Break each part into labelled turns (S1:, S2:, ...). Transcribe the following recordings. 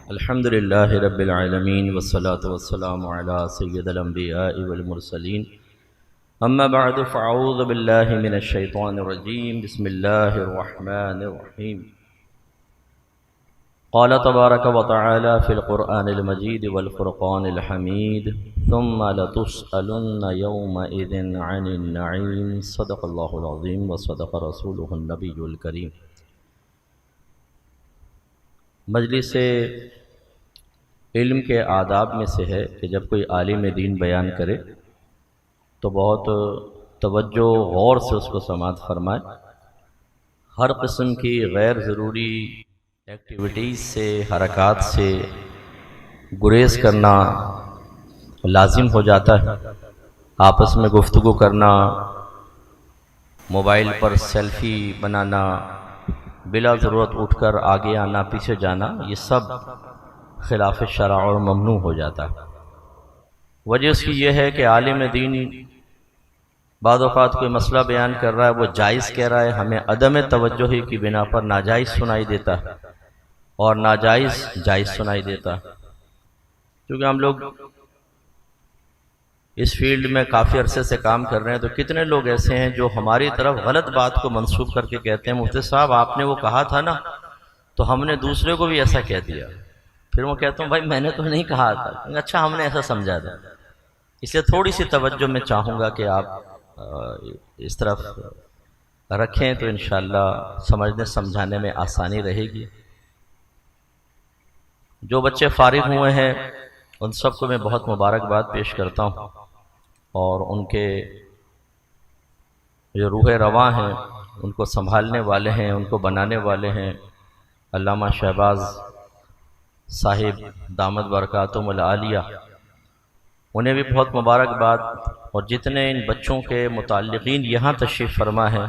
S1: अल्हम्दुलिल्लाहि रब्बिल आलमीन वस्सलातु वस्सलामु अला सय्यिदिल अंबियाइ वल मुरसलीन अम्मा बअदु फ़अऊज़ु बिल्लाहि मिनश शैतानिर रजीम बिस्मिल्लाहिर रहमानिर रहीम क़ाल तबारक व तआला फ़िल क़ुरआनिल मजीद वल फ़ुरक़ानिल हमीद सुम्मा लतुस्अलुन्ना यौमइज़िन अनिन नईम सदक़ल्लाहुल अज़ीम व सदक़ रसूलुहुन नबियुल करीम। मजलिस इल्म के आदाब में से है कि जब कोई आलिम दीन बयान करे तो बहुत तवज्जो गौर से उसको समाअत फरमाए। हर किस्म की गैर ज़रूरी एक्टिविटीज़ से हरकत से गुरेज करना लाजिम हो जाता है। आपस में गुफ्तगू करना, मोबाइल पर सेल्फ़ी बनाना, बिला ज़रूरत उठकर आगे आना पीछे जाना, ये सब खिलाफ शरअ और ममनू हो जाता है। वजह उसकी यह है कि आलिम दीन बाद औक़ात कोई मसला बयान कर रहा है, वो जायज़ कह रहा है, हमें अदम तवज्जुही की बिना पर नाजायज़ सुनाई देता है और नाजायज़ जायज़ सुनाई देता है। क्योंकि हम लोग इस फील्ड में काफ़ी अरसे से काम कर रहे हैं, तो कितने लोग ऐसे हैं जो हमारी तरफ गलत बात को मंसूब करके कहते हैं, मुफ्ती साहब आपने वो कहा था ना, तो हमने दूसरे को भी ऐसा कह दिया। फिर मैं कहता हूँ भाई मैंने तो नहीं कहा था, अच्छा हमने ऐसा समझा था। इसलिए थोड़ी सी तवज्जो मैं चाहूँगा कि आप इस तरफ रखें तो इंशाअल्लाह समझने समझाने में आसानी रहेगी। जो बच्चे फारिग हुए हैं उन सबको मैं बहुत मुबारकबाद पेश करता हूँ और उनके जो रूह रवां हैं, उनको संभालने वाले हैं, उनको बनाने वाले हैं अल्लामा शहबाज साहिब दामद बरकातुहुल आलिया, उन्हें भी बहुत मुबारकबाद। और जितने इन बच्चों के मुताल्लिक़ीन यहाँ तशरीफ़ फरमा हैं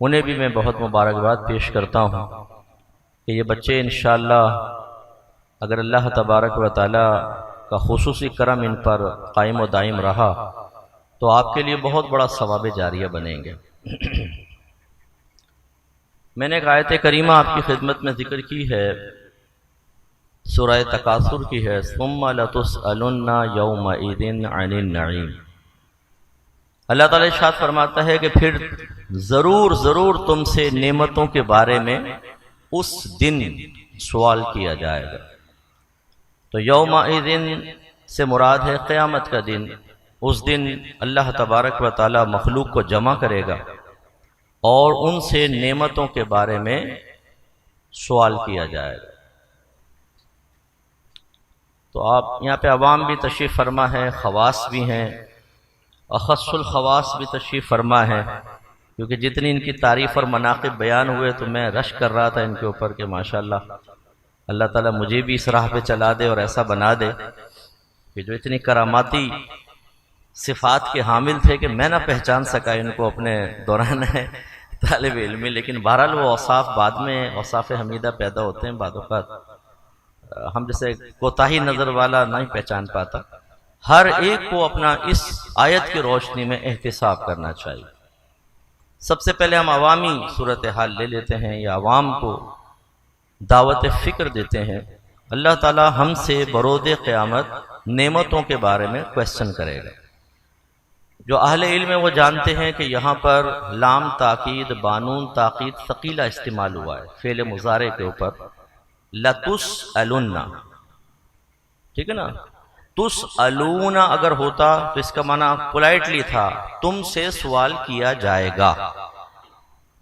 S1: उन्हें भी मैं बहुत मुबारकबाद पेश करता हूँ कि ये बच्चे इंशाअल्लाह अगर अल्लाह तबारक व तआला का खुसूसी करम इन पर कायम व दायम रहा तो आपके लिए बहुत बड़ा सवाब जारिया बनेंगे। मैंने एक आयत करीमा आपकी खिदमत में जिक्र की है, सूरह तकासुर की है, सुम्मा लतुस्अलुन्ना यौमइज़िन अनिन नईम। अल्लाह ताला इरशाद फरमाता है कि फिर ज़रूर ज़रूर तुमसे नेमतों के बारे में उस दिन सवाल किया जाएगा। तो यौमइज़िन से मुराद है क़यामत का दिन। उस दिन अल्लाह तबारक व तआला मखलूक को जमा करेगा और उनसे नेमतों के बारे में सवाल किया जाएगा। तो आप यहाँ पे अवाम भी तशरीफ़ फरमा है, ख़वास भी हैं, अख़स्सुल ख़वास भी तशरीफ़ फरमा है, क्योंकि जितनी इनकी तारीफ़ और मनाक़िब बयान हुए तो मैं रश कर रहा था इनके ऊपर कि माशाअल्लाह अल्लाह ताला मुझे भी इस राह पे चला दे और ऐसा बना दे कि जो इतनी करामाती सिफ़ात के हामिल थे कि मैं ना पहचान सका इनको अपने दौरान है तालिब इल्मी। लेकिन बहरहाल वो औसाफ बाद में औसाफ हमीदा पैदा होते हैं, बाद औक़ात हम जैसे कोताही नज़र वाला नहीं पहचान पाता। हर एक को अपना इस आयत की रोशनी में एहतिसाब करना चाहिए। सबसे पहले हम अवामी सूरत हाल ले लेते हैं या अवाम को दावत फ़िक्र देते हैं। अल्लाह ताला हमसे बरोज़े क़यामत नेमतों के बारे में क्वेश्चन करेगा। जो अहले इल्म है वो जानते हैं कि यहाँ पर लाम ताकीद बानून ताकीद सकीला इस्तेमाल हुआ है फ़ेल मुज़ारे के ऊपर, लतुस्अलुन्ना, ठीक है ना। तुस्अलूना अगर होता तो इसका माना पोलाइटली था, तुमसे सवाल किया जाएगा।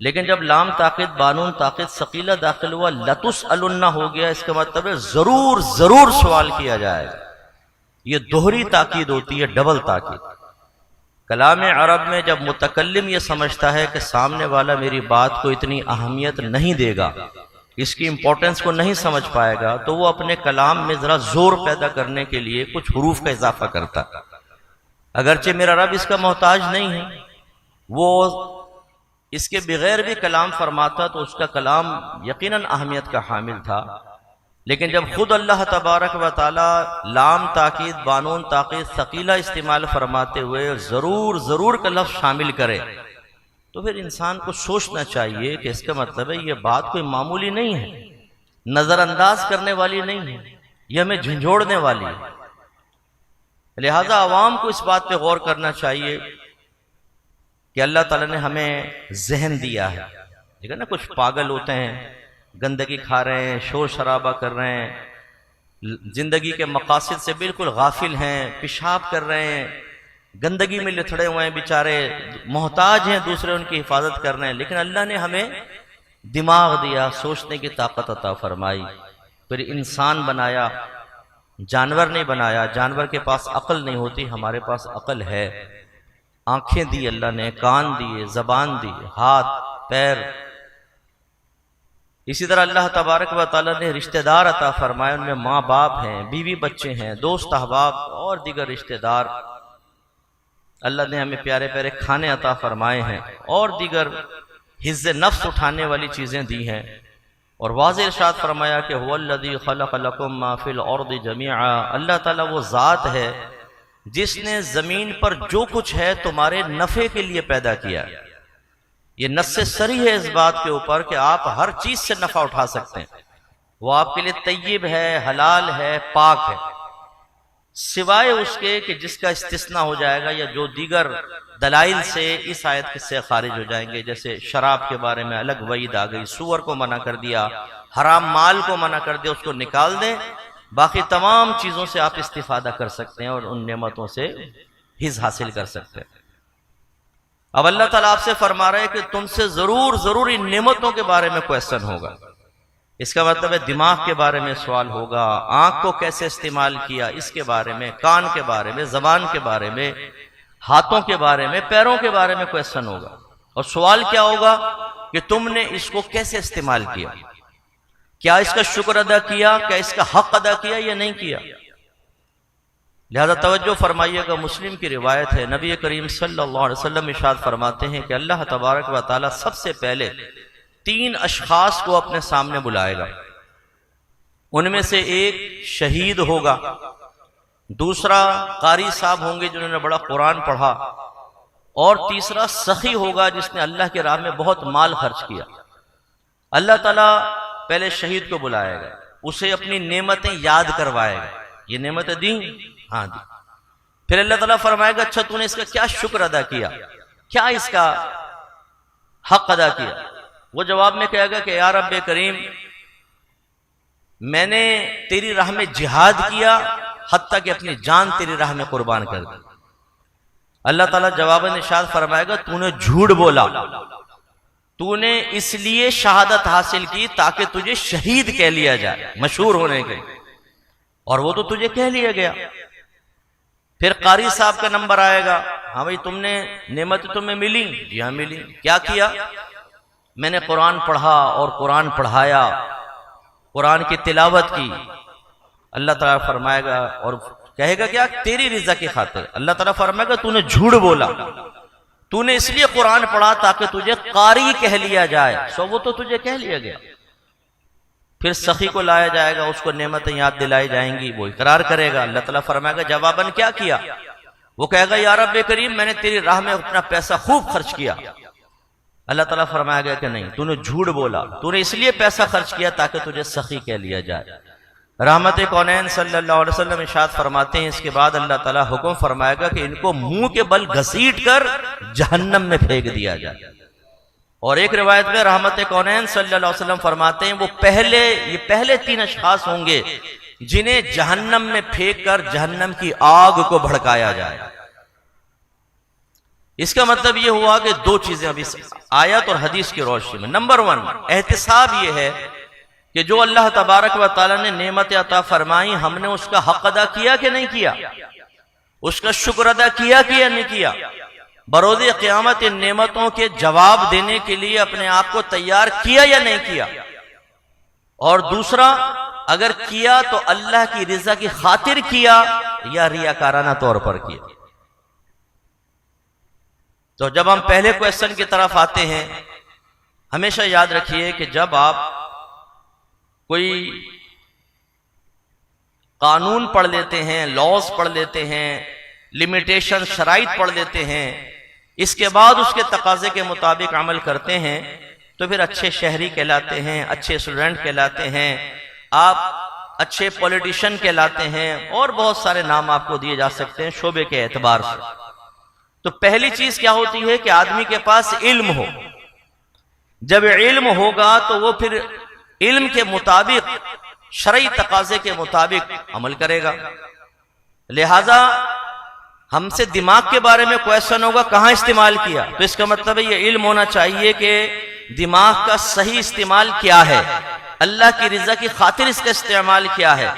S1: लेकिन जब लाम ताकीद बानून ताकीद सकीला दाखिल हुआ, लतुस्अलुन्ना हो गया, इसका मतलब है जरूर जरूर सवाल किया जाएगा। ये दोहरी ताकीद होती है, डबल ताकीद। कलाम अरब में जब मुतकल्लिम ये समझता है कि सामने वाला मेरी बात को इतनी अहमियत नहीं देगा, इसकी इंपॉर्टेंस को नहीं समझ पाएगा, तो वो अपने कलाम में ज़रा जोर पैदा करने के लिए कुछ हुरूफ का इजाफा करता। अगरचे मेरा रब इसका मोहताज नहीं है, वो इसके बगैर भी कलाम फरमाता तो उसका कलाम यकीनन अहमियत का हामिल था। लेकिन जब खुद अल्लाह तबारक व तआला लाम ताकीद बानून ताकीद सकीला इस्तेमाल फरमाते हुए ज़रूर ज़रूर का लफ्ज़ शामिल करे तो फिर इंसान को सोचना चाहिए कि इसका मतलब है ये बात कोई मामूली नहीं है, नज़रअंदाज करने वाली नहीं है। ये हमें झंझोड़ने वाली है। लिहाजा आवाम को इस बात पे गौर करना चाहिए कि अल्लाह ताला ने हमें जहन दिया है। ठीक है ना, कुछ पागल होते हैं, गंदगी खा रहे हैं, शोर शराबा कर रहे हैं, जिंदगी के मकासद से बिल्कुल गाफिल हैं, पेशाब कर रहे हैं, गंदगी में लिथड़े हुए हैं, बेचारे मोहताज हैं, दूसरे उनकी हिफाजत कर रहे हैं। लेकिन अल्लाह ने हमें दिमाग दिया, सोचने की ताकत अता फरमाई, फिर इंसान बनाया, जानवर नहीं बनाया। जानवर के पास अकल नहीं होती, हमारे पास अकल है। आंखें दी अल्लाह ने, कान दिए, जबान दी, हाथ पैर। इसी तरह अल्लाह तबारक व तआला ने रिश्तेदार अता फरमाए, उनमें माँ बाप हैं, बीवी बच्चे हैं, दोस्त अहबाब और दीगर रिश्तेदार। अल्लाह ने हमें प्यारे प्यारे खाने अता फरमाए हैं और दीगर हिज़्ज़े नफ्स उठाने वाली चीज़ें दी हैं। और वाज़ेह इरशाद फरमाया कि हुवल्लज़ी खलक़ लकुम मा फ़िल अर्दि जमीआ, अल्लाह ताला वो ज़ात है जिसने ज़मीन पर जो कुछ है तुम्हारे नफ़े के लिए पैदा किया। ये नस्से सरी है इस बात के ऊपर कि आप हर चीज़ से नफ़ा उठा सकते हैं, वो आपके लिए तय्यब है, हलाल है, पाक है, सिवाय उसके कि जिसका इस्तिस्ना हो जाएगा या जो दीगर दलाइल से इस आयत से खारिज हो जाएंगे। जैसे शराब के बारे में अलग वईद आ गई, सूअर को मना कर दिया, हराम माल को मना कर दिया, उसको निकाल दें, बाकी तमाम चीज़ों से आप इस्तिफादा कर सकते हैं और उन नेमतों से हिज़ हासिल कर सकते हैं। अब अल्लाह ताला आपसे फरमा रहे हैं कि तुमसे जरूर इन नेमतों के बारे में क्वेश्चन होगा। इसका मतलब है दिमाग के बारे में सवाल होगा, आंख को कैसे इस्तेमाल किया इसके बारे में, कान के बारे में, जबान के बारे में, हाथों के बारे में, पैरों के बारे में क्वेश्चन होगा। और सवाल क्या होगा कि तुमने इसको कैसे इस्तेमाल किया, क्या इसका शुक्र अदा किया, क्या इसका हक अदा किया या नहीं किया। लिहाजा तवज्जो फरमाइएगा, मुस्लिम की रिवायत है, नबी करीम सल्लल्लाहु अलैहि वसल्लम इरशाद फरमाते हैं कि अल्लाह तबारक व तआला सबसे पहले 3 अशखास को अपने सामने बुलाएगा। उनमें से एक शहीद होगा, दूसरा कारी साहब होंगे जिन्होंने बड़ा कुरान पढ़ा, और तीसरा सखी होगा जिसने अल्लाह के राह में बहुत माल खर्च किया। अल्लाह ताला पहले शहीद को बुलाएगा, उसे अपनी नेमतें याद करवाएगा, ये नेमतें दी, हाँ दी। फिर अल्लाह ताला फरमाएगा अच्छा तूने इसका क्या शुक्र अदा किया, क्या इसका हक अदा किया। वो जवाब में कहेगा कि या रब्बे करीम, मैंने तेरी राह में जिहाद किया, हत्ता कि अपनी जान तेरी राह में कुर्बान कर दी। अल्लाह ताला जवाबन इरशाद फरमाएगा तूने झूठ बोला, तूने इसलिए शहादत हासिल की ताकि तुझे शहीद कह लिया जाए, मशहूर होने के, और वो तो तुझे कह लिया गया। फिर कारी साहब का नंबर आएगा, हाँ भाई तुमने नेमत तुम्हें मिली, जी हाँ मिली, क्या किया, मैंने कुरान पढ़ा और कुरान पढ़ाया, कुरान की तिलावत की। अल्लाह ताला फरमाएगा और कहेगा क्या, तेरी रिज़ा की खातिर। अल्लाह ताला फरमाएगा तूने झूठ बोला, तूने इसलिए कुरान पढ़ा ताकि तुझे कारी कह लिया जाए, सो वो तो तुझे कह लिया गया। फिर सखी को लाया जाएगा, उसको नेमतें याद दिलाई जाएंगी, वो इकरार करेगा। अल्लाह ताला फरमाएगा जवाबन क्या किया, वो कहेगा या रब्बे करीम मैंने तेरी राह में अपना पैसा खूब खर्च किया। अल्लाह ताला फरमाएगा कि नहीं, तूने झूठ बोला, तूने इसलिए पैसा खर्च किया ताकि तुझे सखी कह लिया जाए। रहमत कौनैन सल्लल्लाहु अलैहि वसल्लम इरशाद फरमाते हैं, इसके बाद अल्लाह ताला हुक्म फरमाएगा कि इनको मुंह के बल घसीट कर जहन्नम में फेंक दिया जाए। और एक रिवायत में रहमत कौनैन सल्लल्लाहु अलैहि वसल्लम फरमाते हैं ये पहले 3 अशखास होंगे जिन्हें जहन्नम में फेंक कर जहन्नम की आग को भड़काया जाए। इसका मतलब यह हुआ कि 2 चीजें अभी आयत और हदीस की रोशनी में। नंबर 1 एहतिसाब यह है कि जो अल्लाह तबारक व तआला ने नेमत अता फरमाई, हमने उसका हक अदा किया कि नहीं किया, उसका शुक्र अदा किया कि या नहीं किया। बरोज़े क़यामत इन नेमतों के जवाब देने के लिए अपने आप को तैयार किया या नहीं किया। और दूसरा, अगर किया तो अल्लाह की रिज़ा की खातिर किया या रियाकाराना तौर पर किया। तो जब हम पहले क्वेश्चन की तरफ आते हैं, हमेशा याद रखिए कि जब आप कोई कानून पढ़ लेते हैं, लॉज पढ़ लेते हैं, लिमिटेशन शराइत पढ़ लेते हैं, इसके बाद उसके तकाजे के मुताबिक अमल करते हैं, तो फिर अच्छे शहरी कहलाते हैं, अच्छे स्टूडेंट कहलाते हैं। आप अच्छे पॉलिटिशियन कहलाते हैं, और बहुत सारे नाम आपको दिए जा सकते हैं शोबे के एतबार से। तो पहली चीज क्या होती है कि आदमी के पास इल्म हो। जब इल्म होगा तो वो फिर इल्म के मुताबिक, शरई तकाजे के मुताबिक अमल करेगा। लिहाजा हमसे दिमाग के बारे में क्वेश्चन होगा कहां इस्तेमाल किया, तो इसका मतलब है ये इल्म होना चाहिए कि दिमाग का सही इस्तेमाल क्या है, अल्लाह की रिजा की खातिर इसका इस्तेमाल क्या है,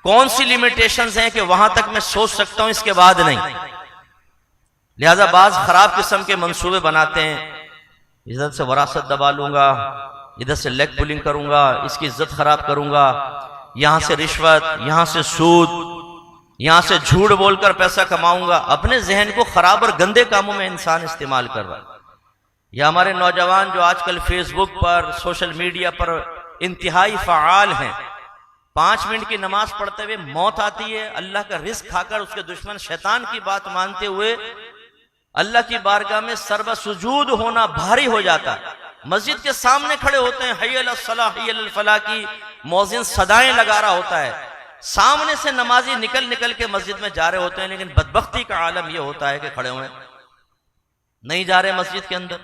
S1: कौन सी लिमिटेशंस हैं कि वहां तक मैं सोच सकता हूं, इसके बाद नहीं। लिहाजा बाज खराब किस्म के मंसूबे बनाते हैं, इधर से वरासत दबा लूंगा, इधर से लेग पुलिंग करूंगा, इसकी इज्जत खराब करूंगा, यहां से रिश्वत, यहां से सूद, यहां से झूठ बोलकर पैसा कमाऊंगा। अपने जहन को खराब और गंदे कामों में इंसान इस्तेमाल कर रहा है। या हमारे नौजवान जो आजकल फेसबुक पर, सोशल मीडिया पर इंतहाई फ़आल हैं, 5 मिनट की नमाज पढ़ते हुए मौत आती है, अल्लाह का रिस्क खाकर उसके दुश्मन शैतान की बात मानते हुए अल्लाह की बारगाह में सर्व सुजूद होना भारी हो जाता है। मस्जिद के सामने खड़े होते हैं, हय्या अलस सलाह हय्या अल फलाह की मौज़िन सदाएं लगा रहा होता है, सामने से नमाजी निकल निकल के मस्जिद में जा रहे होते हैं, लेकिन बदबख्ती का आलम यह होता है कि खड़े हुए नहीं जा रहे मस्जिद के अंदर।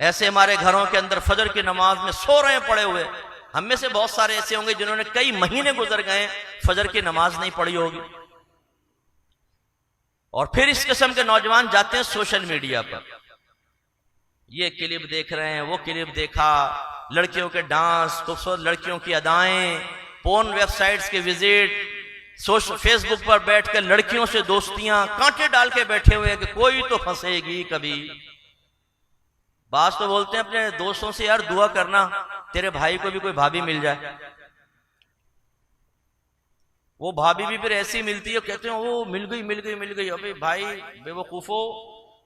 S1: ऐसे हमारे घरों के अंदर फजर की नमाज में सो रहे हैं पड़े हुए। हम में से बहुत सारे ऐसे होंगे जिन्होंने कई महीने गुजर गए फजर की नमाज नहीं पढ़ी होगी। और फिर इस किस्म के नौजवान जाते हैं सोशल मीडिया पर, ये क्लिप देख रहे हैं, वो क्लिप देखा, लड़कियों के डांस, खूबसूरत लड़कियों की अदाएं, पोर्न वेबसाइट्स के विजिट, सोशल फेसबुक पर बैठकर लड़कियों से दोस्तियां, कांटे डाल के बैठे हुए हैं कि कोई तो फंसेगी कभी। बात तो बोलते हैं अपने दोस्तों से, यार दुआ करना तेरे भाई को भी कोई भाभी मिल जाए। वो भाभी भी फिर ऐसी मिलती है, कहते हैं वो मिल गई मिल गई मिल गई। अबे भाई बेवकूफो,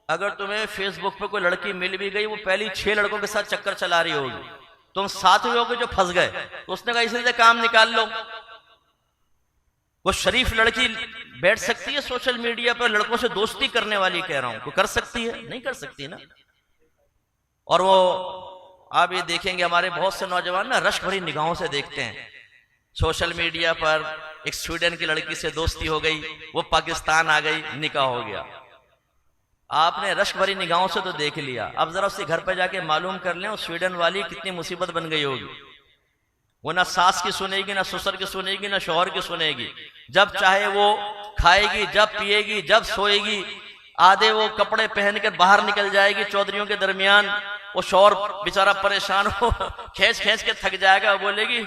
S1: अगर तुम्हें फेसबुक पे कोई लड़की मिल भी गई, वो पहली 6 लड़कों के साथ चक्कर चला रही होगी, तुम 7वें होगे जो फंस गए, तो उसने कहा इसलिए काम निकाल लो। वो शरीफ लड़की बैठ सकती है सोशल मीडिया पर लड़कों से दोस्ती करने वाली, कह रहा हूं, वो कर सकती है? नहीं कर सकती ना। और वो आप ये देखेंगे हमारे बहुत से नौजवान ना रश्क भरी निगाहों से देखते हैं सोशल मीडिया पर, एक स्वीडन की लड़की से दोस्ती हो गई, वो पाकिस्तान आ गई, निकाह हो गया। आपने रश्क भरी निगाहों से तो देख लिया, अब जरा उसके घर पे जाके मालूम कर लें स्वीडन वाली कितनी मुसीबत बन गई होगी। वो ना सास की सुनेगी, ना ससुर की सुनेगी, ना शौहर की सुनेगी। जब चाहे वो खाएगी, जब पिएगी, जब सोएगी। आधे वो कपड़े पहनकर बाहर निकल जाएगी चौधरियों के दरमियान, वो शौहर बेचारा परेशान हो, खींच खींच के थक जाएगा, बोलेगी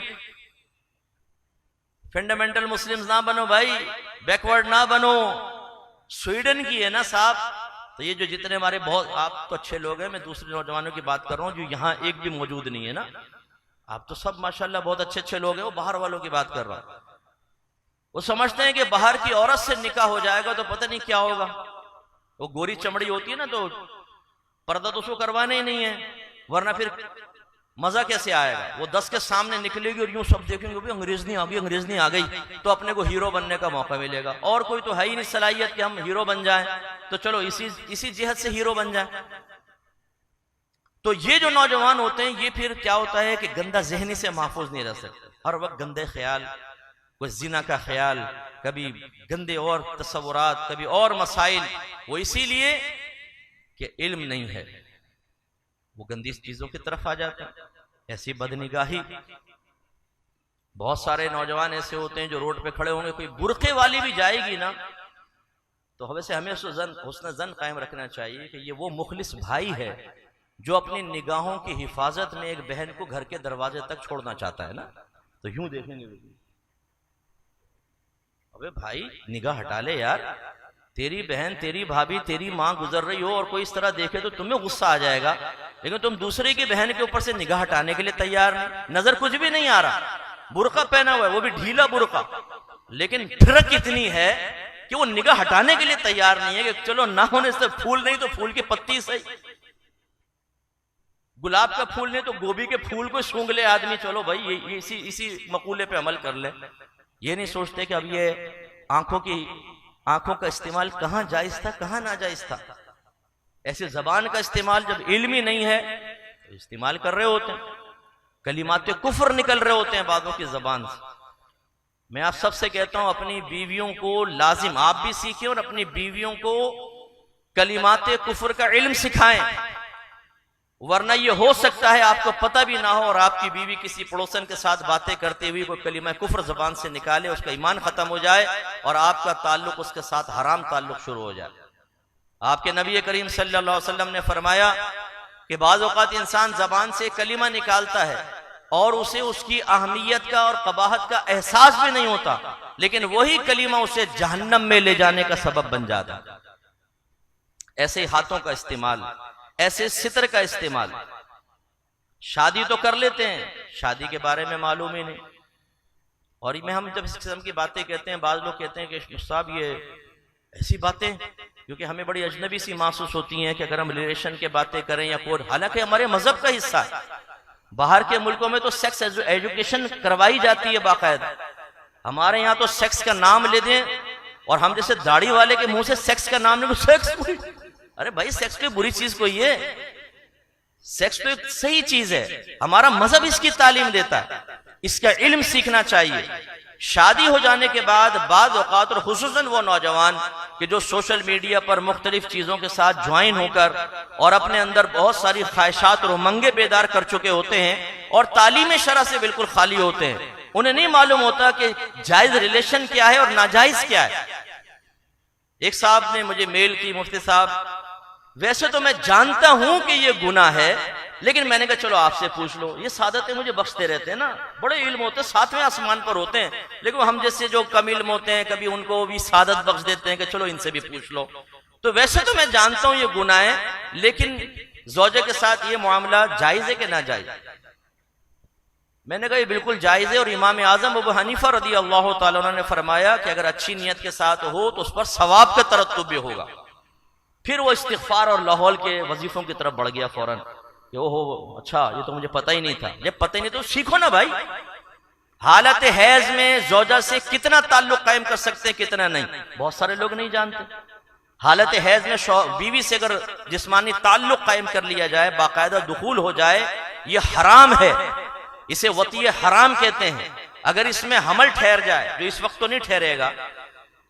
S1: फंडामेंटल मुस्लिम्स ना बनो भाई, बैकवर्ड ना बनो। स्वीडन की है ना साहब। तो ये जो जितने हमारे बहुत, आप तो अच्छे लोग हैं, मैं दूसरे नौजवानों की बात कर रहा हूं जो यहाँ एक भी मौजूद नहीं है ना, आप तो सब माशाल्लाह बहुत अच्छे अच्छे लोग हैं। वो बाहर वालों की बात कर रहा हूं, वो समझते हैं कि बाहर की औरत से निकाह हो जाएगा तो पता नहीं क्या होगा। वो गोरी चमड़ी होती है ना, तो पर्दा तो उसको करवाना ही नहीं है, वरना फिर मजा कैसे आएगा। वो 10 के सामने निकलेगी और यूं सब देखेंगे भी अंग्रेजनी आ गई, अंग्रेजनी आ गई, तो अपने को हीरो बनने का मौका मिलेगा। और कोई तो है ही नहीं सलाहियत कि हम हीरो बन जाएं, तो चलो इसी जिहद से हीरो बन जाए। तो ये जो नौजवान होते हैं, ये फिर क्या होता है कि गंदा जहनी से महफूज नहीं रह सकते, हर वक्त गंदे ख्याल, कोई जिना का ख्याल, कभी गंदे और तस्वुरात, कभी और मसाइल। वो इसीलिए कि इल्म नहीं है, वो गंदी चीजों की तरफ आ जाते हैं। ऐसी बदनिगाही, बहुत सारे नौजवान ऐसे होते हैं जो रोड पे खड़े होंगे, कोई बुरके वाली भी जाएगी ना, तो वैसे हमें हुस्न जन कायम रखना चाहिए कि ये वो मुखलिस भाई है जो अपनी निगाहों की हिफाजत में एक बहन को घर के दरवाजे तक छोड़ना चाहता है ना। तो यूं देखेंगे, अबे भाई निगाह हटा ले यार, तेरी बहन, तेरी भाभी, तेरी माँ गुजर रही हो और कोई इस तरह देखे तो तुम्हें गुस्सा आ जाएगा, लेकिन तुम दूसरे की बहन के ऊपर से निगाह हटाने के लिए तैयार नहीं। नजर कुछ भी नहीं आ रहा, बुर्का पहना हुआ है, वो भी ढीला बुर्का, लेकिन ठिरक इतनी है कि वो निगाह हटाने के लिए तैयार नहीं है कि चलो ना होने से फूल नहीं तो फूल की पत्ती सही, गुलाब का फूल नहीं तो गोभी के फूल को सूंघ ले आदमी, चलो भाई ये इसी मकूले पे अमल कर ले। ये नहीं सोचते कि अब ये आंखों का इस्तेमाल कहां जायज था, कहां नाजायज था। ऐसे जबान का इस्तेमाल जब इल्मी नहीं है तो इस्तेमाल कर रहे होते हैं, कलिमात कुफ्र निकल रहे होते हैं बादों की जबान से। मैं आप सबसे कहता हूं अपनी बीवियों को लाजिम आप भी सीखें और अपनी बीवियों को कलिमाते कुफर का इल्म सिखाएं, वरना यह हो सकता है आपको पता भी ना हो और आपकी बीवी किसी पड़ोसन के साथ बातें करते हुए कोई कलिमा कुफर जबान से निकाले, उसका ईमान खत्म हो जाए और आपका ताल्लुक उसके साथ हराम ताल्लुक शुरू हो जाए। आपके नबी करीम सल्लल्लाहु अलैहि वसल्लम ने फरमाया कि बाज़ औक़ात इंसान जबान से कलिमा निकालता है और उसे उसकी अहमियत का और कबाहत का एहसास भी नहीं होता, लेकिन वही कलिमा उसे जहन्नम में ले जाने का सबब बन जाता है। ऐसे हाथों का इस्तेमाल, ऐसे सितर का इस्तेमाल, शादी तो कर लेते हैं, शादी के बारे में मालूम ही नहीं। और में हम जब इस किस्म की बातें कहते हैं, बाज लोग कहते हैं कि साहब ये ऐसी बातें, क्योंकि हमें बड़ी अजनबी सी महसूस होती हैं कि अगर हम रिलेशन के बातें करें या कोई, हालांकि हमारे मजहब का हिस्सा है। बाहर के मुल्कों में तो सेक्स एजुकेशन करवाई जाती है बाकायदा, हमारे यहाँ तो सेक्स का नाम ले दें और हम जैसे दाढ़ी वाले के मुंह से सेक्स का नाम ले, सेक्स, अरे भाई सेक्स कोई बुरी चीज कोई है? सेक्स तो एक सही चीज है, हमारा मजहब इसकी तालीम देता है, इसका इल्म सीखना चाहिए। शादी हो जाने के बाद बाद औकात और खुसूसन वो नौजवान कि जो सोशल मीडिया पर मुख्तलिफ चीजों के साथ ज्वाइन होकर और अपने अंदर बहुत सारी ख्वाहिशात और उमंगे बेदार कर चुके होते हैं और तालीम शरअ से बिल्कुल खाली होते हैं, उन्हें नहीं मालूम होता कि जायज रिलेशन क्या है और नाजायज क्या है। एक साहब ने मुझे मेल की, मुफ्ती साहब वैसे तो मैं जानता हूं कि ये गुनाह है, लेकिन मैंने कहा चलो आपसे पूछ लो। ये सादतें मुझे बख्शते रहते हैं ना, बड़े इल्म होते हैं, सातवें आसमान पर होते हैं, लेकिन हम जैसे जो कम इल्म होते हैं कभी उनको भी सादत बख्श देते हैं कि चलो इनसे भी पूछ लो। तो वैसे तो मैं जानता हूं ये गुनाह है, लेकिन ज़ौजा के साथ ये मामला जायज है कि ना जायज? मैंने कहा ये बिल्कुल जायज है और इमाम आजम अबू हनीफा रदी अल्लाह तआला अन्हु ने फरमाया कि अगर अच्छी नीयत के साथ हो तो उस पर सवाब का तरत्तुब भी होगा। फिर वो इस्तिग़फ़ार और लाहौल के वजीफों की तरफ बढ़ गया फौरन, ओहो अच्छा ये तो मुझे पता ही नहीं था। जब पता ही नहीं तो सीखो ना भाई, हालत हैज में ज़ौजा से कितना ताल्लुक कायम कर सकते हैं कितना नहीं, बहुत सारे लोग नहीं जानते। हालत हैज में बीवी से अगर जिस्मानी ताल्लुक कायम कर लिया जाए, बाकायदा दुखूल हो जाए, ये हराम है, इसे वतीय हराम कहते हैं। अगर इसमें हमल ठहर जाए, जो इस वक्त तो नहीं ठहरेगा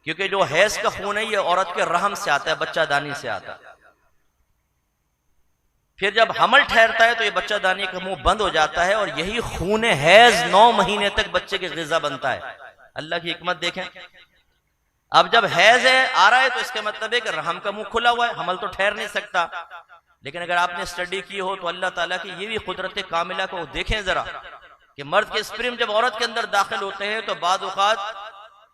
S1: क्योंकि जो हैज का खून है ये औरत के रहम से आता है, बच्चा दानी से आता है। फिर जब हमल ठहरता है तो ये बच्चा दानी का मुंह बंद हो जाता है और यही खून हैज 9 महीने तक बच्चे के ग़िज़ा बनता है। अल्लाह की हिकमत देखें। अब जब हैज है आ रहा है तो इसका मतलब है कि रहम का मुंह खुला हुआ है, हमल तो ठहर नहीं सकता। लेकिन अगर आपने स्टडी की हो तो अल्लाह ताला की ये भी कुदरत कामिला को देखें जरा कि मर्द के स्पर्म जब औरत के अंदर दाखिल होते हैं तो बाद औक़ात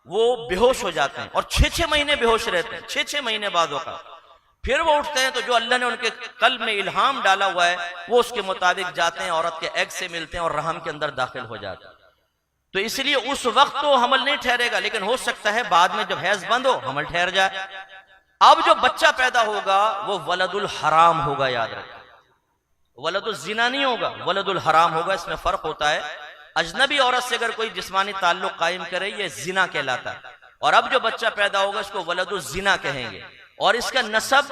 S1: वो बेहोश हो जाते हैं और 6-6 महीने बेहोश रहते हैं, 6-6 महीने बाद औक़ात फिर वो उठते हैं तो जो अल्लाह ने उनके कल्ब में इल्हाम डाला हुआ है वो उसके मुताबिक जाते हैं, औरत के एग से मिलते हैं और रहम के अंदर दाखिल हो जाते हैं। तो इसलिए उस वक्त तो हमल नहीं ठहरेगा, लेकिन हो सकता है बाद में जब हैज बंद हो हमल ठहर जाए। अब जो बच्चा पैदा होगा वो वलदुल हराम होगा, याद रखें, वलदुल जिना नहीं होगा, वलदुल हराम होगा। इसमें फर्क होता है। अजनबी औरत से अगर कोई जिस्मानी ताल्लुक कायम करे ये जिना कहलाता है, और अब जो बच्चा पैदा होगा इसको वलदुल जिना कहेंगे, और इसका नसब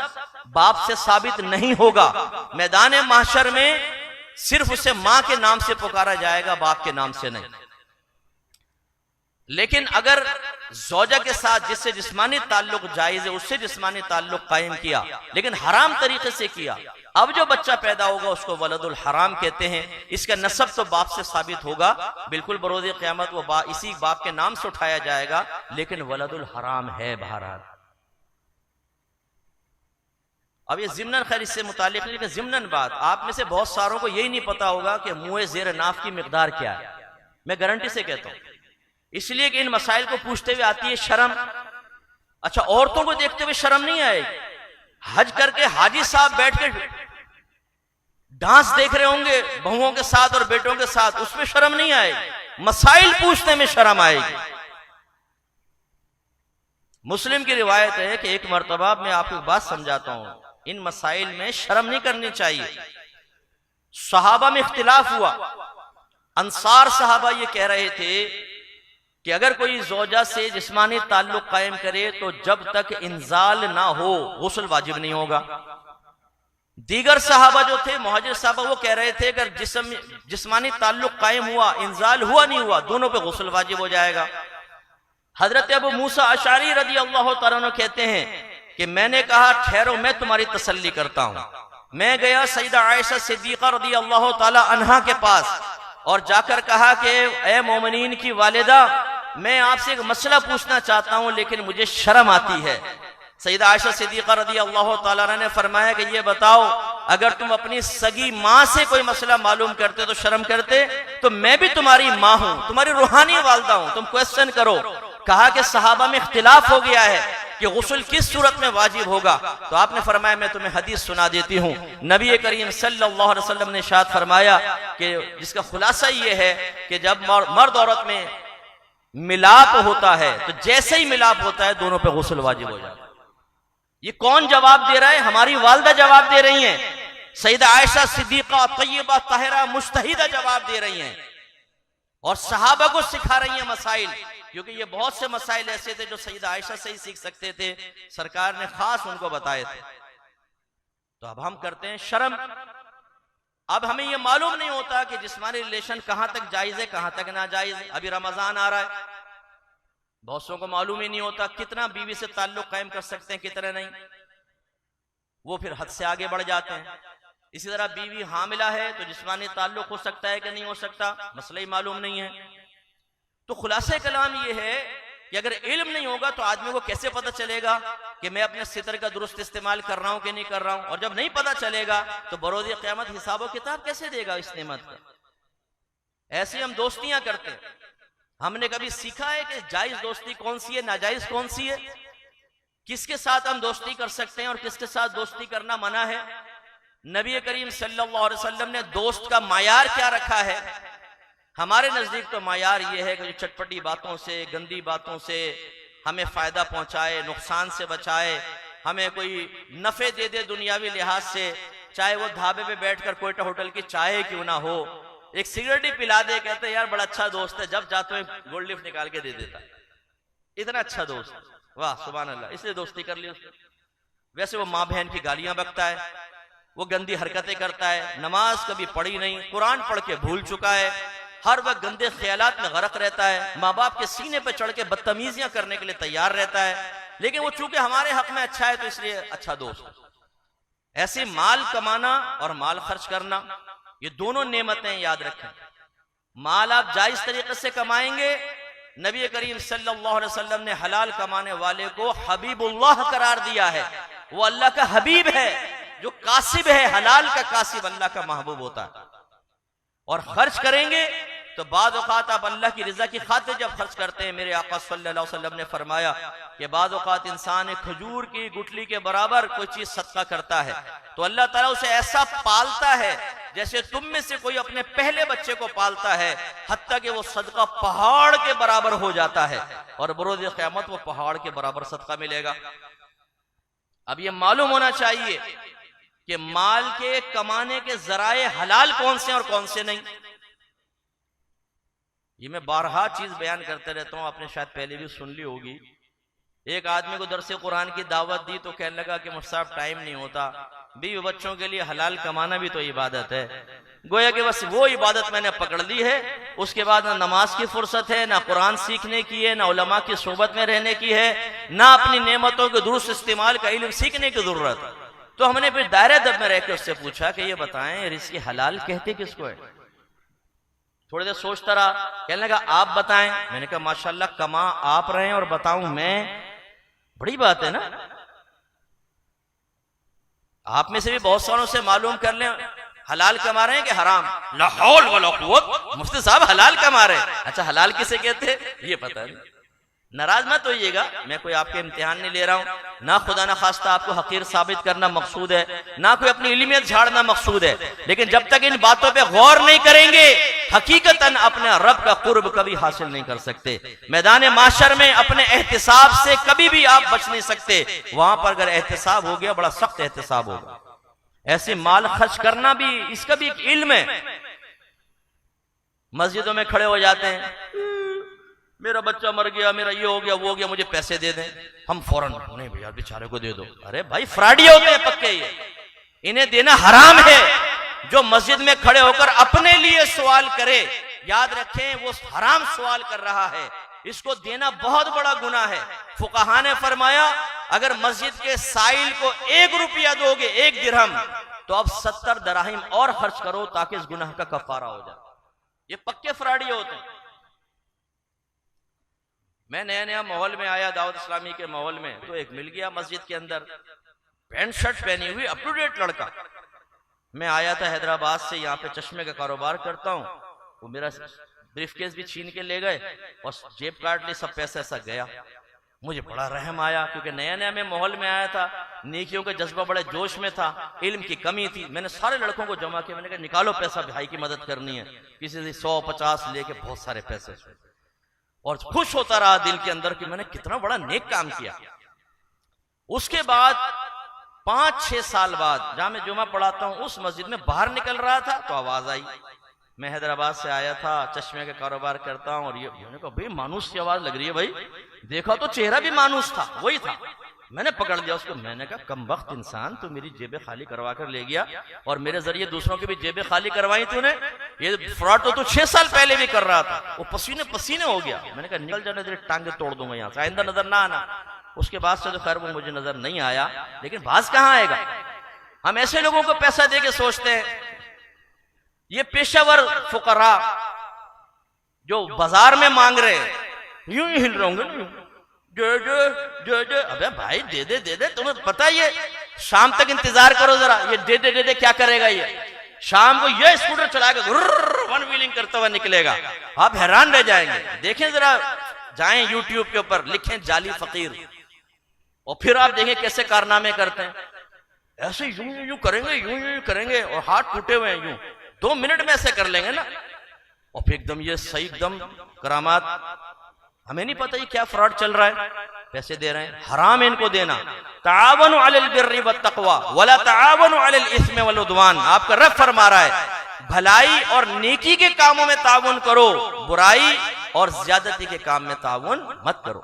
S1: बाप से साबित नहीं होगा। मैदान महशर में सिर्फ उसे मां के नाम से पुकारा जाएगा, बाप के नाम से नहीं। लेकिन अगर ज़ौजा के साथ जिससे जिस्मानी ताल्लुक जायज है उससे जिस्मानी ताल्लुक कायम किया लेकिन हराम तरीके से किया, अब जो बच्चा पैदा होगा उसको वलदुल हराम कहते हैं। इसका नसब तो बाप से साबित होगा, बिल्कुल बरोज़े क़यामत वो इसी बाप के नाम से उठाया जाएगा, लेकिन वलदुल हराम है बहरहाल। अब ये ज़िम्नन, खैर इससे मुतालिक नहीं, लेकिन ज़िम्नन बात, आप में से बहुत सारों को यही नहीं पता होगा कि मुँह ज़ेर नाफ की मिकदार क्या है। मैं गारंटी से कहता हूं, इसलिए कि इन मसाइल को पूछते हुए आती है शर्म। अच्छा, औरतों को देखते हुए शर्म नहीं आएगी? हज करके हाजी साहब बैठ के डांस देख रहे होंगे बहुओं के साथ और बेटों के साथ, उसमें शर्म नहीं आएगी, मसाइल पूछने में शर्म आएगी। मुस्लिम की रिवायत है कि एक मर्तबा, मैं आपको एक बात समझाता हूं, इन मसाइल में शर्म नहीं करनी चाहिए। सहाबा में इख्तिलाफ हुआ, अंसार सहाबा ये कह रहे थे कि अगर कोई ज़ौजा से जिस्मानी ताल्लुक कायम करे तो जब तक इंजाल ना हो गुस्ल वाजिब नहीं होगा। दीगर सहाबा जो थे, मुहाजिर सहाबा, वो कह रहे थे अगर जिस्मानी ताल्लुक कायम हुआ, इंजाल हुआ नहीं हुआ, दोनों पे गुस्ल वाजिब हो जाएगा। हजरत अबू मूसा अशारी रदी अल्लाह तआला अन्हु कहते हैं कि मैंने कहा ठहरो मैं तुम्हारी तसल्ली करता हूं। मैं गया सईदा आयशा सिद्दीका रदी अल्लाह तआला अन्हा के पास और जाकर कहा कि ए मोमिनीन की वालिदा, मैं आपसे एक मसला पूछना चाहता हूं लेकिन मुझे शर्म आती है। सईदा आयशा सिद्दीका रदी अल्लाह तआला अन्हा ने फरमाया कि ये बताओ, अगर तुम अपनी सगी माँ से कोई मसला मालूम करते तो शर्म करते, तो मैं भी तुम्हारी माँ हूं, तुम्हारी रूहानी वालिदा हूं, तुम क्वेश्चन करो। कहा कि सहाबा में इख्तिलाफ हो गया है कि गुस्ल किस सूरत में वाजिब होगा, तो आपने फरमाया मैं तुम्हें हदीस सुना देती हूँ। नबी करीम सल्लल्लाहु अलैहि वसल्लम ने इरशाद फरमाया कि जिसका खुलासा ये है कि जब मर्द औरत में मिलाप होता है तो जैसे ही मिलाप होता है दोनों पे गुस्ल वाजिब हो जाता है। ये कौन जवाब दे रहा है? हमारी वालिदा जवाब दे रही हैं। सईदा आयशा सिद्दीका तय्यबा ताहिरा मुज्तहिदा जवाब दे रही हैं और सहाबा को सिखा रही हैं मसाइल, क्योंकि ये बहुत से मसाइल ऐसे थे जो सईदा आयशा से ही सीख सकते थे, सरकार ने खास उनको बताए थे। तो अब हम करते हैं शर्म। अब हमें ये मालूम नहीं होता कि जिस्मानी रिलेशन कहां तक जायज है कहां तक नाजायज है। अभी रमजान आ रहा है, बहुत सौ को मालूम ही नहीं होता कितना बीवी से ताल्लुक कायम कर सकते हैं कितना नहीं, वो फिर हद से आगे बढ़ जाते हैं। इसी तरह बीवी हामिला है तो जिस्मानी ताल्लुक हो सकता है कि नहीं हो सकता, मसला ही मालूम नहीं है। तो खुलासे कलाम ये है कि अगर इल्म नहीं होगा तो आदमी को कैसे पता चलेगा कि मैं अपने सितर का दुरुस्त इस्तेमाल कर रहा हूं कि नहीं कर रहा हूं, और जब नहीं पता चलेगा तो बरोज़ क़यामत हिसाब व किताब कैसे देगा इस नेमत का। ऐसे हम दोस्तियां करते हैं, हमने कभी सीखा है कि जायज दोस्ती कौन सी है, नाजायज कौन सी है, किसके साथ हम दोस्ती कर सकते हैं और किसके साथ दोस्ती करना मना है। नबी करीम सल्लल्लाहु अलैहि वसल्लम ने दोस्त का मायार क्या रखा है? हमारे नजदीक तो मायार ये है कि जो चटपटी बातों से, गंदी बातों से हमें फायदा पहुंचाए, नुकसान से बचाए, हमें कोई नफे दे दे दुनियावी लिहाज से, चाहे वो ढाबे पे बैठकर कोयटा होटल की चाय क्यों ना हो, एक सिगरेट ही पिला दे, कहते यार बड़ा अच्छा दोस्त है, जब जाते हैं गोल्ड लिफ्ट निकाल के दे देता, इतना अच्छा दोस्त, वाह सुभान अल्लाह, इसलिए दोस्ती कर ली उसने। वैसे वो माँ बहन की गालियां बकता है, वो गंदी हरकतें करता है, नमाज कभी पढ़ी नहीं, कुरान पढ़ के भूल चुका है, हर वक्त गंदे ख्यालात में गरक रहता है, माँ बाप के सीने पे चढ़ के बदतमीजियां करने के लिए तैयार रहता है, लेकिन वो चूंकि हमारे हक में अच्छा है तो इसलिए अच्छा दोस्त। ऐसे माल कमाना और माल खर्च करना ये दोनों नेमतें याद रखें। माल आप जायज तरीके से कमाएंगे, नबी करीम सल्लल्लाहु अलैहि वसल्लम ने हलाल कमाने वाले को हबीबुल्लाह करार दिया है, वो अल्लाह का हबीब है, जो कासिब है, हलाल का कासिब अल्लाह का महबूब होता है। और खर्च करेंगे तो बाद औकात आप अल्लाह की रिजा की खातिर जब खर्च करते हैं, मेरे आका सल्लल्लाहु अलैहि वसल्लम ने फरमाया कि बाद औकात इंसान एक खजूर की गुठली के बराबर कोई चीज सदका करता है तो अल्लाह ताला उसे ऐसा पालता है जैसे तुम में से कोई अपने पहले बच्चे को पालता है, हत्ता कि वो सदका पहाड़ के बराबर हो जाता है और बरोज़ क़यामत वो पहाड़ के बराबर सदका मिलेगा। अब ये मालूम होना चाहिए कि माल के कमाने के जराए हलाल कौन से और कौन से नहीं। ये मैं बारहा चीज बयान करते रहता हूं, आपने शायद पहले भी सुन ली होगी। एक आदमी को दरसे कुरान की दावत दी तो कहने लगा कि मुझसे टाइम नहीं होता, बीवी बच्चों के लिए हलाल कमाना भी तो इबादत है। गोया कि बस वो इबादत मैंने पकड़ ली है, उसके बाद ना नमाज की फुर्सत है, ना कुरान सीखने की है, ना उलमा की सोबत में रहने की है, ना अपनी नेमतों के दुरुस्त इस्तेमाल का इल्म सीखने की जरूरत है। तो हमने फिर दायरे दब में रहकर उससे पूछा कि ये बताएं रिज़्क़ हलाल कहते किसको है? थोड़ी देर सोचता रहा, कहने लगा आप बताएं। मैंने कहा माशाल्लाह कमा आप रहे हैं और बताऊं मैं, बड़ी बात है ना। आप में से भी बहुत सारों से मालूम कर लें हलाल कमा रहे हैं कि हराम। ला हौल वला कुव्वत, मुफ्ती साहब हलाल कमा रहे हैं। अच्छा हलाल किसे कहते हैं ये पता नहीं। नाराज मत होइएगा, मैं कोई आपके इम्तिहान नहीं ले रहा हूं, ना खुदा ना खास्ता आपको हकीर साबित करना मकसूद है, ना कोई अपनी इल्मियत झाड़ना मकसूद है, लेकिन जब तक इन बातों पे गौर नहीं करेंगे हकीकतन अपने रब का कुर्ब कभी हासिल नहीं कर सकते। मैदान माशर में अपने एहतिसाब से कभी भी आप बच नहीं सकते। वहां पर अगर एहतिसाब हो गया बड़ा सख्त एहतिसाब होगा। ऐसे माल खर्च करना भी इसका भी एक इल्म है। मस्जिदों में खड़े हो जाते हैं, मेरा बच्चा मर गया, मेरा ये हो गया वो हो गया, मुझे पैसे दे दें। हम फौरन नहीं भैया बेचारे को दे दो। अरे भाई फ्रॉडी होते हैं पक्के, ये इन्हें देना हराम है। जो मस्जिद में खड़े होकर अपने लिए सवाल करे, याद रखें वो हराम सवाल कर रहा है, इसको देना बहुत बड़ा गुनाह है। फुकाहा ने फरमाया अगर मस्जिद के साइल को 1 रुपया दोगे, 1 दिरहम, तो अब 70 दराहिम और खर्च करो ताकि इस गुनाह का कफारा हो जाए। ये पक्के फ्राडी होते हैं। मैं नया माहौल में आया, दावत इस्लामी के माहौल में, तो एक मिल गया मस्जिद के अंदर, पैंट शर्ट पहनी हुई, अप टू डेट लड़का। मैं आया था हैदराबाद से, यहाँ पे चश्मे का कारोबार करता हूँ। वो मेरा ब्रीफकेस भी छीन के ले गए और जेब काट ली, सब पैसा ऐसा गया। मुझे बड़ा रहम आया, क्योंकि नया नया मैं माहौल में आया था, नेकियों का जज्बा बड़े जोश में था, इल्म की कमी थी। मैंने सारे लड़कों को जमा किया, मैंने कहा निकालो पैसा, भाई की मदद करनी है। किसी से 100-50 लेके बहुत सारे पैसे, और खुश होता रहा दिल के अंदर कि मैंने कितना बड़ा नेक काम किया। उसके बाद 5-6 साल बाद जहां मैं जुमा पढ़ाता हूं, उस मस्जिद में बाहर निकल रहा था तो आवाज आई। मैं हैदराबाद से आया था, चश्मे का कारोबार करता हूं, और ये कहा भाई मानूस की आवाज लग रही है भाई। देखा तो चेहरा भी मानूस था, वही था। मैंने पकड़ लिया उसको, मैंने कहा कम वक्त इंसान, तू मेरी जेबें खाली करवा कर ले गया और मेरे जरिए दूसरों की भी जेबें खाली करवाई तूने। ये फ्रॉड तो तू 6 साल पहले भी कर रहा था। वो पसीने पसीने हो गया। मैंने कहा निकल जाने तेरे टांगे तोड़ दूंगा यहाँ से, आइंदा नजर ना आना। उसके बाद से तो खैर वो मुझे नजर नहीं आया, लेकिन बाज कहाँ आएगा। हम ऐसे लोगों को पैसा दे के सोचते हैं। ये पेशावर फुकरा जो बाजार में मांग रहे हैं, यूं ही हिल रहे होंगे, दे। अबे भाई दे दे, तुम्हें पता है ये शाम तक इंतजार करो जरा, ये दे दे क्या करेगा ये। शाम को ये स्कूटर चलाएगा, वन व्हीलिंग करता हुआ निकलेगा, आप हैरान रह जाएंगे। देखें जरा, जाएं यूट्यूब के ऊपर, लिखें जाली फकीर, और फिर आप देखें कैसे कारनामे करते हैं। ऐसे यूं करेंगे, यूं करेंगे, और हाथ टूटे हुए हैं, यूं 2 मिनट में ऐसे कर लेंगे ना, और फिर एकदम ये सही एकदम करामात। हमें नहीं पता ये क्या फ्रॉड चल रहा है। पैसे दे रहे हैं, हराम है इनको देना। तावनु अलल बिर्रि वत्तक़वा वला तावनु अलल इस्मि वल उद्वान। आपका रब फरमा रहा है भलाई और नेकी के कामों में ताउन करो, बुराई और ज्यादती के काम में ताउन मत करो।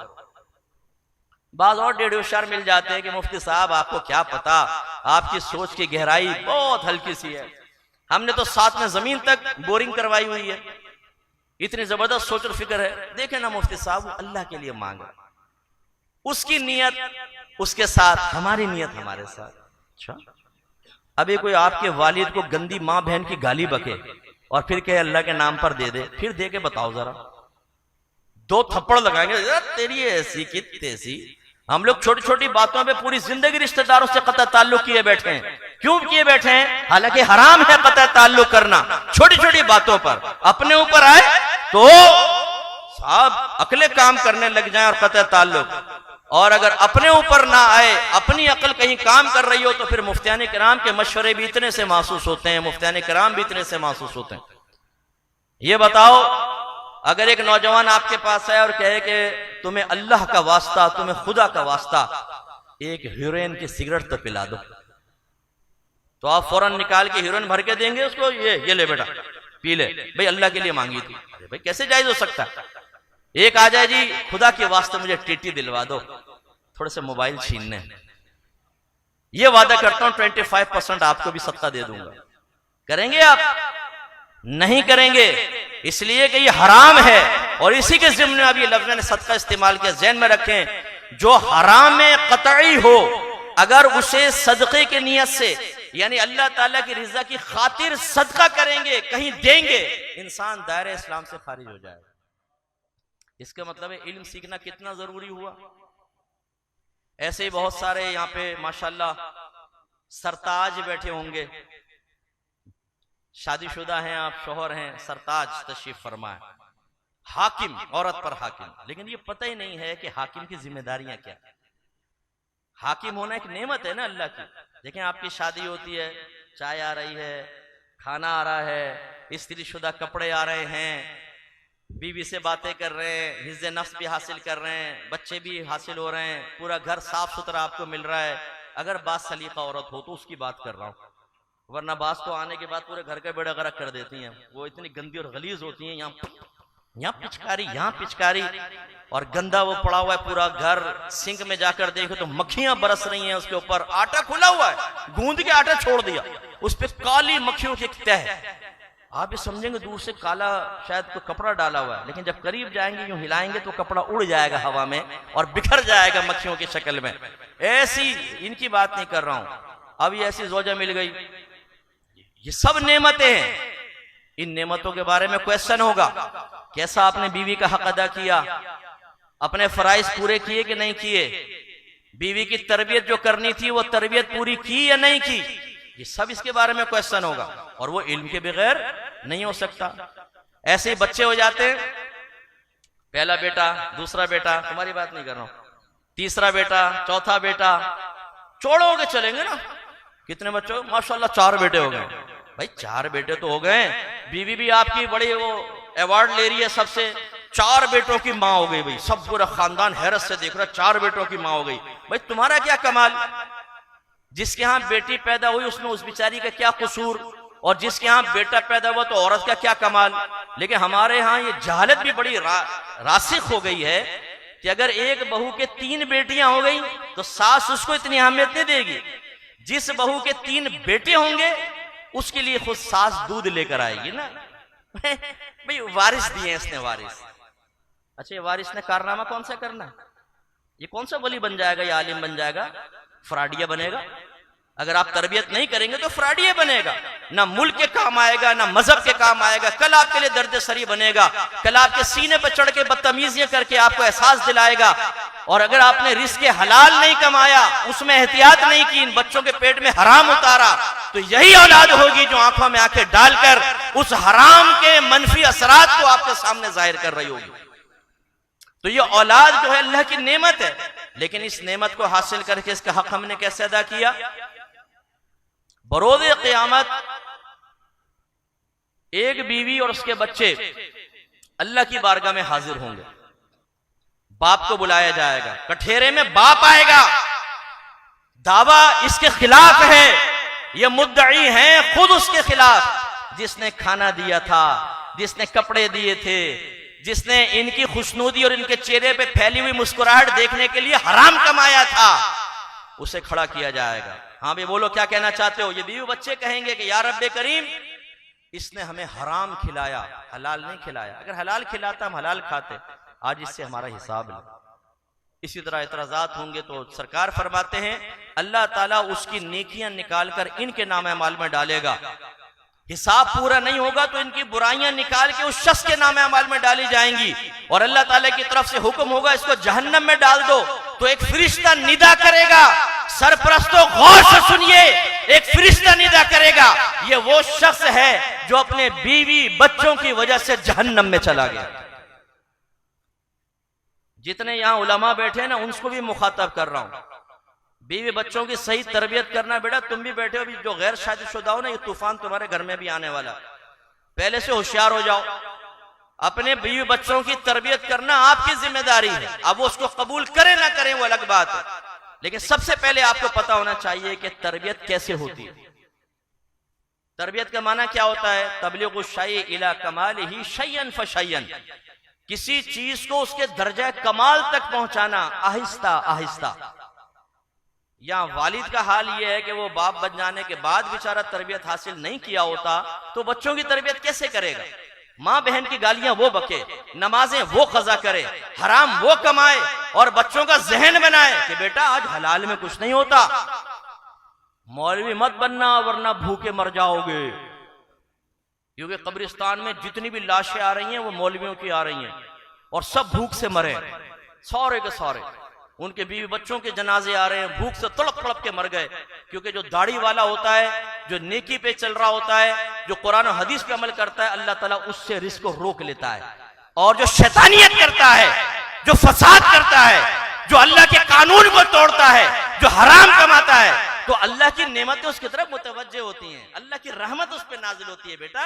S1: बाज और 1.5 होशियार मिल जाते हैं कि मुफ्ती साहब आपको क्या पता, आपकी सोच की गहराई बहुत हल्की सी है। हमने तो साथ में जमीन तक बोरिंग करवाई हुई है, इतनी जबरदस्त सोच और फिक्र है। देखे ना मुफ्ती साहब, वो अल्लाह के लिए मांग रहा, उसकी नियत उसके साथ, हमारी नियत हमारे साथ। अच्छा, अभी कोई आपके वालिद को गंदी माँ बहन की गाली बके और फिर कहे अल्लाह के नाम पर दे दे, फिर दे के बताओ जरा, 2 थप्पड़ लगाएंगे, तेरी ऐसी की तैसी। हम लोग छोटी छोटी बातों पे पूरी जिंदगी रिश्तेदारों से कतई ताल्लुक किए बैठे हैं। क्यों किए बैठे हैं? हालांकि हराम है कतई ताल्लुक करना। छोटी छोटी बातों पर अपने ऊपर आए तो साहब अकले काम करने लग जाएं और कतई ताल्लुक, और अगर अपने ऊपर ना आए, अपनी अकल कहीं काम कर रही हो, तो फिर मुफ्तियान किराम के मशवरे भी इतने से महसूस होते हैं, मुफ्तियान किराम भी इतने से महसूस होते हैं। ये बताओ, अगर एक नौजवान आपके पास आए और कहे कि तुम्हें अल्लाह का वास्ता, तुम्हें खुदा का वास्ता, एक हीरोइन की सिगरेट तो पिला दो, तो आप फौरन निकाल के हीरोइन भर के देंगे उसको, ये ले बेटा पी ले, भाई अल्लाह के लिए मांगी थी। अरे भाई कैसे जायज हो सकता है? एक आ जाए जी खुदा के वास्ते मुझे टीटी दिलवा दो, थोड़े से मोबाइल छीनने, ये वादा करता हूं 25% आपको भी सदका दे दूंगा। करेंगे आप? नहीं करेंगे, इसलिए कि ये हराम है। और इसी के ज़िम्न में अब ये लफ्ज़ ने सदका इस्तेमाल किया। ज़हन में रखें, जो हराम में कतई हो, अगर उसे सदक़े की नियत से, यानी अल्लाह ताला की रिज़ा की खातिर सदका करेंगे, कहीं देंगे, इंसान दायरे इस्लाम से खारिज हो जाएगा। इसका मतलब है इल्म सीखना कितना जरूरी हुआ। ऐसे ही बहुत सारे यहाँ पे माशाल्लाह सरताज बैठे होंगे, शादीशुदा हैं आप, शोहर हैं, सरताज तशरीफ फरमा है, हाकिम, औरत पर हाकिम, लेकिन ये पता ही नहीं है कि हाकिम की जिम्मेदारियां क्या है। हाकिम होना एक नेमत है ना अल्लाह की। देखें आपकी शादी होती है, चाय आ रही है, खाना आ रहा है, स्त्री शुदा कपड़े आ रहे हैं, बीवी से बातें कर रहे हैं, हिज़्ज़े नफ्स भी हासिल कर रहे हैं, बच्चे भी हासिल हो रहे हैं, पूरा घर साफ सुथरा आपको मिल रहा है। अगर बात सलीका औरत हो तो उसकी बात कर रहा हूँ, वरना बात तो आने के बाद पूरे घर का बेड़ा गर्क कर देती हैं। वो इतनी गंदी और गलीज होती हैं, यहाँ पिचकारी, यहाँ पिचकारी, और गंदा वो पड़ा हुआ है पूरा घर। सिंक में जाकर देखो तो मक्खियां बरस रही हैं उसके ऊपर, आटा खुला हुआ है, गूंद के आटा छोड़ दिया, उस पर काली मक्खियों की तह है। आप ये समझेंगे दूर से काला शायद तो कपड़ा डाला हुआ है, लेकिन जब करीब जाएंगे यूं हिलाएंगे तो कपड़ा उड़ जाएगा हवा में और बिखर जाएगा मक्खियों की शक्ल में। ऐसी इनकी बात नहीं कर रहा हूं। अब ये ऐसी जोजा मिल गई, ये सब नेमतें हैं। इन नेमतों के बारे में क्वेश्चन होगा, कैसा आपने बीवी का हक अदा किया, अपने फराइज पूरे किए कि नहीं किए, बीवी की तरबियत जो करनी थी वो तरबियत पूरी की या नहीं की, ये सब इसके बारे में क्वेश्चन होगा। और वो इल्म के बगैर नहीं हो सकता। ऐसे ही बच्चे हो जाते हैं, पहला बेटा, दूसरा बेटा, तुम्हारी बात नहीं कर रहा हूं, तीसरा बेटा, चौथा बेटा, छोड़ोगे चलेंगे ना। कितने बच्चे? माशाल्लाह 4 बेटे हो गए। भाई 4 बेटे तो हो गए, बीवी भी आपकी बड़ी वो अवार्ड ले रही है सबसे, 4 बेटों की माँ हो गई। भाई सब पूरा खानदान हैरत से देख रहा, 4 बेटों की माँ हो गई। भाई तुम्हारा क्या कमाल, जिसके यहाँ बेटी पैदा हुई उसमें उस बेचारी का क्या कसूर, और जिसके यहाँ बेटा पैदा हुआ तो औरत का क्या कमाल। लेकिन हमारे यहाँ ये जहालत भी बड़ी रासिख हो गई है कि अगर एक बहू के 3 बेटियां हो गई तो सास उसको इतनी अहमियत नहीं देगी। जिस बहू के 3 बेटे होंगे उसके लिए खुद सास दूध लेकर आएगी ना। भाई वारिस दिए इसने, वारिस। अच्छा, ये वारिस ने कारनामा कौन सा करना है? ये कौन सा वली बन जाएगा, ये आलिम बन जाएगा, फ्राडिया बनेगा? अगर आप तरबियत नहीं करेंगे तो फ्राडिया बनेगा, ना मुल्क के काम आएगा, ना मजहब के काम आएगा। कल आपके लिए दर्द सरी बनेगा, कल आपके सीने पर चढ़ के बदतमीजियां करके आपको एहसास दिलाएगा। और अगर आपने रिस्क हलाल नहीं कमाया, उसमें एहतियात नहीं की, इन बच्चों के पेट में हराम उतारा, तो यही औलाद होगी जो आंखों में आंखें डालकर उस हराम के मनफी असरात को आपके सामने जाहिर कर रही होगी। तो ये औलाद जो है अल्लाह की नेमत है, लेकिन इस नेमत को हासिल करके इसका हक हमने कैसे अदा किया? बरोज़े क़यामत एक बीवी और उसके बच्चे अल्लाह की बारगाह में हाजिर होंगे। बाप को बुलाया जाएगा, कठेरे में बाप आएगा, दावा इसके खिलाफ है, ये मुद्दई है खुद उसके खिलाफ, जिसने खाना दिया था, जिसने कपड़े दिए थे, जिसने इनकी खुशनूदी और इनके चेहरे पे फैली हुई मुस्कुराहट देखने के लिए हराम कमाया था, उसे खड़ा किया जाएगा। हाँ भाई बोलो, क्या कहना चाहते हो? ये बीवी बच्चे कहेंगे कि या रब्बे करीम, इसने हमें हराम खिलाया, हलाल नहीं खिलाया। अगर हलाल खिलाता हम हलाल खाते, आज इससे हमारा हिसाब ले। इसी तरह इतराजात होंगे तो सरकार फरमाते हैं अल्लाह ताला उसकी नेकियां निकालकर इनके नामे अमाल में डालेगा। हिसाब पूरा नहीं होगा तो इनकी बुराइयां निकाल के उस शख्स के नामे अमाल में डाली जाएंगी, और अल्लाह ताला की तरफ से हुक्म होगा इसको जहन्नम में डाल दो। तो एक फरिश्ता निदा करेगा, सरपरस्तों गौर से सुनिए, एक फरिश्ता निदा करेगा, ये वो शख्स है जो अपने बीवी बच्चों की वजह से जहन्नम में चला गया। जितने यहां उलमा बैठे हैं ना, उनको भी मुखातब कर रहा हूं, बीवी बच्चों की सही तरबियत करना। बेटा तुम भी बैठे हो, भी जो गैर शादीशुदा हो ना, ये तूफान तुम्हारे घर में भी आने वाला, पहले से होशियार हो जाओ। अपने बीवी बच्चों की तरबियत करना आपकी जिम्मेदारी है। अब वो उसको कबूल करें ना करें वो अलग बात है, लेकिन सबसे पहले आपको पता होना चाहिए कि तरबियत कैसे होती है। तरबियत का माना क्या होता है? तबलीगु शै इला कमालिही शय्यन फशय्यन, किसी चीज को उसके दर्जा कमाल तक पहुंचाना आहिस्ता आहिस्ता। या वालिद का हाल यह है कि वो बाप बन जाने के बाद बेचारा तरबियत हासिल नहीं किया होता, तो बच्चों की तरबियत कैसे करेगा? माँ बहन की गालियां वो बके, नमाजें वो कज़ा करे, हराम वो कमाए, और बच्चों का जहन बनाए कि बेटा आज हलाल में कुछ नहीं होता, मौलवी मत बनना वरना भूखे मर जाओगे। क्योंकि कब्रिस्तान में जितनी भी लाशें आ रही हैं वो मौलवियों की आ रही हैं, और सब भूख से मरे, सारे के सारे। उनके बीवी बच्चों के जनाजे आ रहे हैं, भूख से तड़प तड़प के मर गए। क्योंकि जो दाढ़ी वाला होता है, जो नेकी पे चल रहा होता है, जो कुरान और हदीस पे अमल करता है, अल्लाह ताला उससे रिस्क को रोक लेता है। और जो शैतानियत करता है, जो फसाद करता है, जो अल्लाह के कानून को तोड़ता है, जो हराम कमाता है, तो अल्लाह की नेमतें उसकी तरफ मुतवज्जे होती हैं, अल्लाह की रहमत उस पर नाजिल होती है। बेटा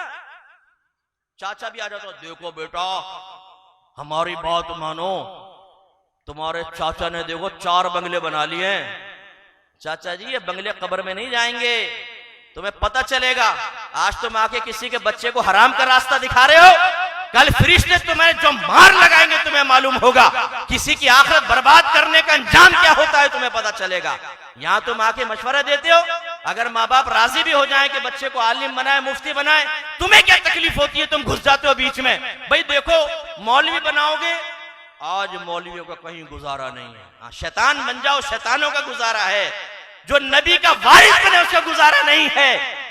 S1: चाचा भी आ जाता, देखो बेटा हमारी बात मानो, तुम्हारे चाचा ने देखो 4 बंगले बना लिए। चाचा जी ये बंगले कब्र में नहीं जाएंगे, तुम्हें पता चलेगा। आज तुम आके किसी के बच्चे को हराम का रास्ता दिखा रहे हो, कल फरिश्ते तुम्हें जो मार लगाएंगे तुम्हें मालूम होगा। किसी की आखिरत बर्बाद करने का अंजाम क्या होता है तुम्हें पता चलेगा। यहां तुम आके मशवरा देते हो, अगर माँ बाप राजी भी हो जाए कि बच्चे को आलिम बनाए, मुफ्ती बनाए, तुम्हें क्या तकलीफ होती है? तुम घुस जाते हो बीच में। भाई देखो, मौलवी बनाओगे, आज मौलवियों का कहीं गुजारा नहीं है। हाँ, शैतान बन जाओ, शैतानों का गुजारा है। जो नबी का वारिस बने उसका गुजारा नहीं है।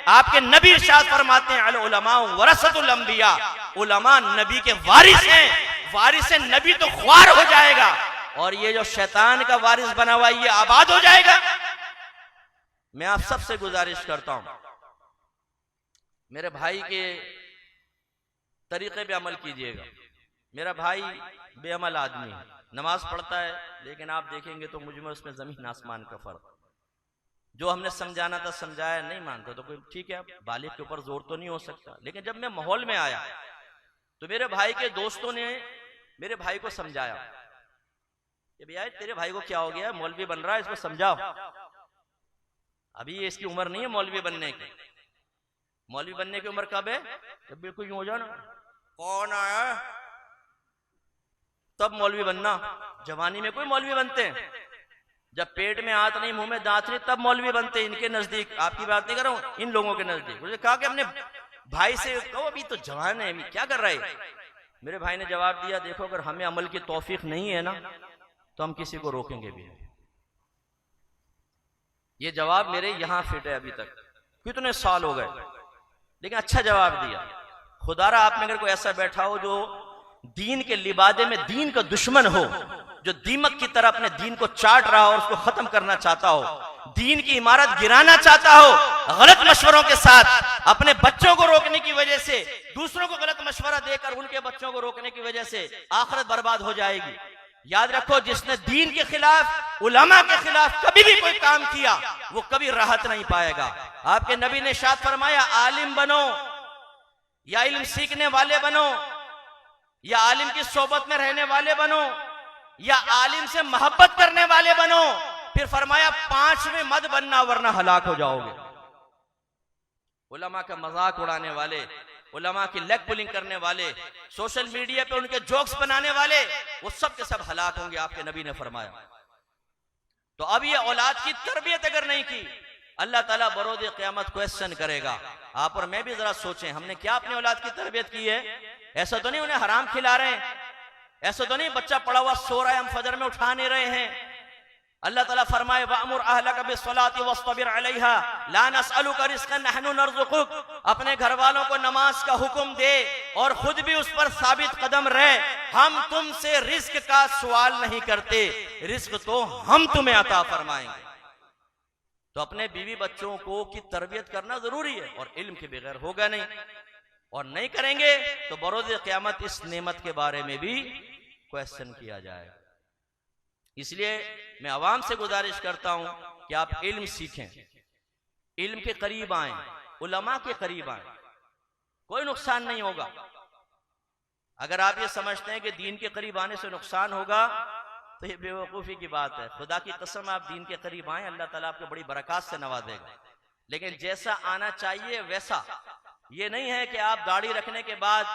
S1: आपके नबी इरशाद फरमाते हैं, अल उलमा वरसतुल अंबिया, उलमा नबी के वारिस हैं। वारिस नबी तो ख्वार हो जाएगा, और ये जो शैतान का वारिस बना हुआ ये आबाद हो जाएगा। मैं आप सबसे गुजारिश करता हूं, मेरे भाई के तरीके पे अमल कीजिएगा। मेरा भाई बेअमल आदमी है, नमाज पढ़ता है, लेकिन आप देखेंगे तो मुझ में उसमें जमीन आसमान का फर्क। जो हमने समझाना था समझाया, नहीं मानता तो कोई ठीक है, बालिग के ऊपर जोर तो नहीं हो सकता। लेकिन जब मैं माहौल में आया तो मेरे भाई के दोस्तों ने मेरे भाई को समझाया कि भैया तेरे भाई को क्या हो गया, मौलवी बन रहा है, इसको समझाओ। अभी ये इसकी उम्र नहीं है मौलवी बनने की। मौलवी बनने की उम्र कब है? जब बिल्कुल यूं हो जाओ ना, कौन आया तब मौलवी बनना। जवानी में कोई मौलवी बनते हैं? जब पेट में हाथ नहीं, मुंह में दांत नहीं, तब मौलवी बनते हैं। इनके नजदीक, आपकी बात नहीं कर रहा हूं, इन लोगों के नजदीक। मुझे कहा कि अपने भाई से कहो, अभी तो जवान है, अभी क्या कर रहे है? मेरे भाई ने जवाब दिया, देखो अगर हमें अमल की तौफीक नहीं है ना तो हम किसी को रोकेंगे भी नहीं। ये जवाब मेरे यहां फिट है। अभी तक कितने साल हो गए, लेकिन अच्छा जवाब दिया। खुदारा आप में अगर कोई ऐसा बैठा हो जो दीन के लिबादे में दीन का दुश्मन हो, जो दीमक की तरह अपने दीन को चाट रहा हो और उसको खत्म करना चाहता हो, दीन की इमारत गिराना चाहता हो, गलत मशवरों के साथ अपने बच्चों को रोकने की वजह से, दूसरों को गलत मशवरा देकर उनके बच्चों को रोकने की वजह से आखिरत बर्बाद हो जाएगी। याद रखो, जिसने दीन के खिलाफ, उलमा के खिलाफ कभी भी कोई काम किया वो कभी राहत नहीं पाएगा। आपके नबी ने इरशाद फरमाया, आलिम बनो या इल्म सीखने वाले बनो, या आलिम की सोबत में रहने वाले बनो, या आलिम से मोहब्बत करने वाले बनो। फिर फरमाया, पांचवें मत बनना वरना हलाक हो जाओगे। उलमा का मजाक उड़ाने वाले, उलमा की लेग पुलिंग करने वाले, सोशल मीडिया पे उनके जोक्स बनाने वाले, वो सब के सब हलाक होंगे, आपके नबी ने फरमाया। तो अब ये औलाद की तरबियत अगर नहीं की, अल्लाह ताला बरोज़ क़यामत क्वेश्चन करेगा। आप और मैं भी जरा सोचें, हमने क्या अपनी औलाद की तरबियत की है? ऐसा तो नहीं उन्हें हराम खिला रहे हैं, ऐसा तो नहीं बच्चा पड़ा हुआ सो रहा है, हम फजर में उठा नहीं रहे हैं। अल्लाह ताला फरमाए, वअमुर अहलका बिस्सलाति वस्तबिर अलैहा ला नसअलुका रिज़्क़न नहनु नरज़ुकुक। अपने घर वालों को नमाज का हुक्म दे और खुद भी उस पर साबित कदम रहे। हम तुमसे रिस्क का सवाल नहीं करते, रिस्क तो हम तुम्हें अता फरमाएंगे। तो अपने बीवी बच्चों को की तरबियत करना जरूरी है, और इल्म के बगैर होगा नहीं, और नहीं करेंगे तो बरोज़ क़यामत इस नेमत के बारे में भी क्वेश्चन किया जाएगा। इसलिए मैं आवाम से गुजारिश करता हूं कि आप इल्म सीखें, इल्म के करीब आएं, उलमा के करीब आएं, कोई नुकसान नहीं होगा। अगर आप ये समझते हैं कि दीन के करीब आने से नुकसान होगा तो ये बेवकूफ़ी की बात है। खुदा की कसम, आप दीन के करीब आएं, अल्लाह ताला आपको बड़ी बरकत से नवाजेगा। लेकिन जैसा आना चाहिए वैसा, ये नहीं है कि आप दाढ़ी रखने के बाद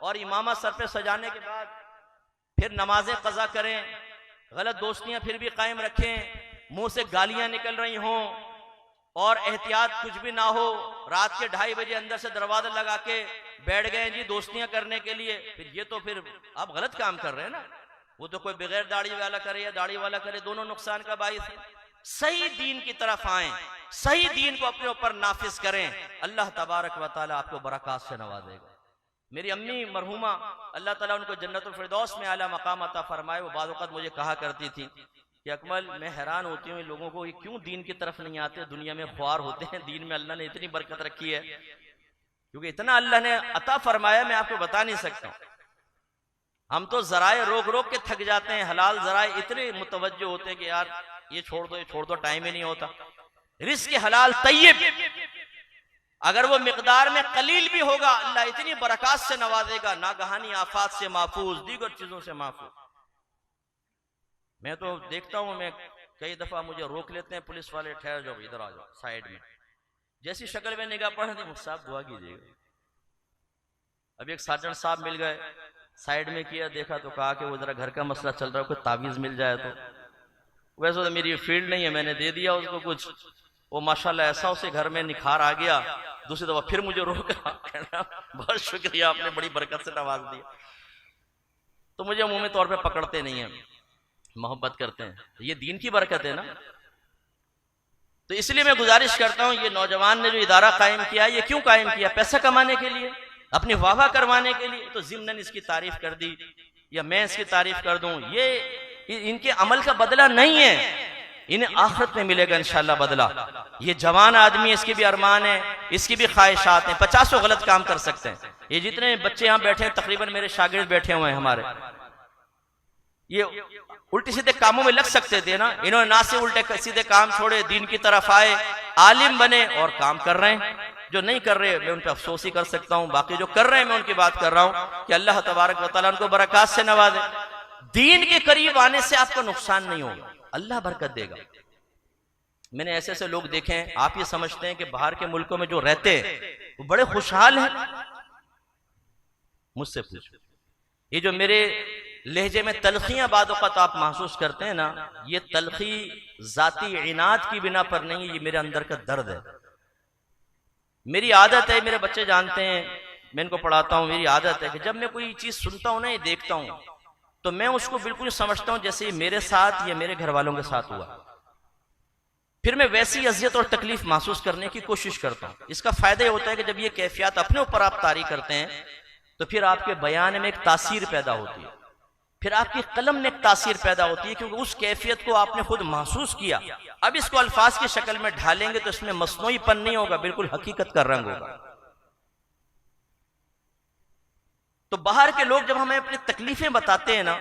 S1: और इमामा सर पे सजाने के बाद फिर नमाजें कज़ा करें, गलत दोस्तियां फिर भी कायम रखें, मुंह से गालियां निकल रही हों और एहतियात कुछ भी ना हो, रात के 2:30 बजे अंदर से दरवाजा लगा के बैठ गए जी दोस्तियां करने के लिए। फिर आप गलत काम कर रहे हैं ना। वो तो कोई बगैर दाढ़ी वाला करे या दाढ़ी वाला करे, दोनों नुकसान का बाइस है। सही दीन की तरफ आए, सही दीन को अपने ऊपर नाफिज करें, अल्लाह तबारक व तआला आपको बरकत से नवाजेगा। मेरी अम्मी मरहुमा, अल्लाह ताला उनको जन्नतुल फिरदौस में आला मकाम अता फरमाए, वो बाद वक़्त मुझे कहा करती थी कि अकमल, मैं हैरान होती हूँ इन लोगों को, ये क्यों दीन की तरफ नहीं आते, दुनिया में ख्वार होते हैं। दीन में अल्लाह ने इतनी बरकत रखी है, क्योंकि इतना अल्लाह ने अता फरमाया, मैं आपको बता नहीं सकता। हम तो जराए रोक रोक के थक जाते हैं, हलाल जराए इतने मुतवज्जो होते हैं कि यार ये छोड़ दो, ये छोड़ दो, टाइम ही नहीं होता। रिस्क हलाल तय्यब, अगर वो मिकदार में कलील भी होगा, अल्लाह इतनी बरकत से नवाजेगा, नागहानी आफात से महफूज, दीगर चीजों से महफूज। मैं तो देखता हूं, मैं कई दफा मुझे रोक लेते हैं पुलिस वाले, ठहर जाओ, इधर आ जाओ साइड में। जैसी शक्ल में निगाह पड़ दी, साहब दुआ कीजिएगा। अब एक सार्जेंट साहब मिल गए, साइड में किया, देखा तो कहा कि वो जरा घर का मसला चल रहा है, कोई तावीज मिल जाए तो। वैसे तो मेरी फील्ड नहीं है, मैंने दे दिया उसको कुछ, वो माशाल्लाह ऐसा उसे घर में निखार आ गया, दूसरी दफा फिर मुझे रोका, कहना बहुत शुक्रिया, आपने बड़ी बरकत से नवाज दिया। तो मुझे अमूमी तौर पे पकड़ते नहीं है, मोहब्बत करते हैं, ये दीन की बरकत है ना। तो इसलिए मैं गुजारिश करता हूं, ये नौजवान ने जो इदारा कायम किया, ये क्यों कायम किया? पैसा कमाने के लिए, अपनी वाह करवाने के लिए? तो ज़िम्नन इसकी तारीफ कर दी या मैं इसकी तारीफ कर दूं, ये इनके अमल का बदला नहीं है, इन्हें आखिरत में मिलेगा इंशाअल्लाह बदला। ये जवान आदमी है, इसके भी अरमान है, इसकी भी ख्वाहिशात हैं, 50 गलत काम कर सकते हैं। ये जितने बच्चे यहाँ बैठे हैं, तकरीबन मेरे शागिर्द बैठे हुए हैं हमारे, ये उल्टे सीधे कामों में लग सकते थे ना, इन्होंने ना से उल्टे सीधे काम छोड़े, दीन की तरफ आए, आलिम बने और काम कर रहे हैं। जो नहीं कर रहे मैं उन पर अफसोस ही कर सकता हूं, बाकी जो कर रहे हैं मैं उनकी बात कर रहा हूं कि अल्लाह तबारक व तआला उनको बरकत से नवाजे। दीन के करीब आने से आपको नुकसान नहीं होगा, अल्लाह बरकत देगा। मैंने ऐसे ऐसे लोग देखे हैं, आप ये समझते हैं कि बाहर के मुल्कों में जो रहते हैं वो बड़े खुशहाल हैं। मुझसे पूछो, ये जो मेरे लहजे में तलखियां बाद वक़्त आप महसूस करते हैं ना, ये तलखी जाती इनाद की बिना पर नहीं, ये मेरे अंदर का दर्द है। मेरी आदत है, मेरे बच्चे जानते हैं, मैं इनको पढ़ाता हूं, मेरी आदत है कि जब मैं कोई चीज सुनता हूं ना, ये देखता हूं, तो मैं उसको बिल्कुल समझता हूं जैसे ये मेरे साथ या मेरे घर वालों के साथ हुआ। फिर मैं वैसी अजियत और तकलीफ महसूस करने की कोशिश करता हूं। इसका फायदा ये होता है कि जब ये कैफियत अपने ऊपर आप तारी करते हैं, तो फिर आपके बयान में एक तासीर पैदा होती है, फिर आपकी कलम में एक तासीर पैदा होती है, क्योंकि उस कैफियत को आपने खुद महसूस किया। अब इसको अल्फाज की शक्ल में ढालेंगे तो इसमें मसनूईपन नहीं होगा, बिल्कुल हकीकत का रंग होगा। तो बाहर के लोग जब हमें अपनी तकलीफें बताते हैं ना,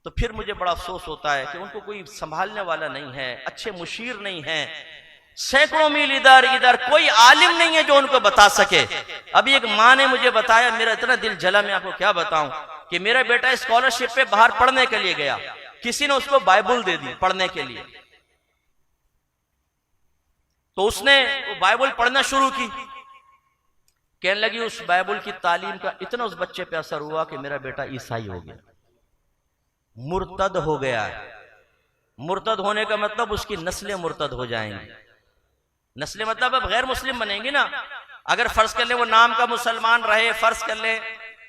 S1: तो फिर मुझे बड़ा अफसोस होता है कि उनको कोई संभालने वाला नहीं है, अच्छे मुशीर नहीं है, सैकड़ों मील इधर इधर कोई आलिम नहीं है जो उनको बता सके। अभी एक माँ ने मुझे बताया, मेरा इतना दिल जला, मैं आपको क्या बताऊं, कि मेरा बेटा स्कॉलरशिप पे बाहर पढ़ने के लिए गया, किसी ने उसको बाइबल दे दी पढ़ने के लिए, तो उसने वो बाइबल पढ़ना शुरू की। कहने लगी उस बाइबल की तालीम का इतना उस बच्चे पे असर हुआ कि मेरा बेटा ईसाई हो गया, मुर्तद हो गया है। मुर्तद होने का मतलब उसकी नस्लें मुर्तद हो जाएंगी। नस्लें मतलब अब गैर मुस्लिम बनेंगी ना। अगर फर्ज कर ले वो नाम का मुसलमान रहे, फर्ज कर ले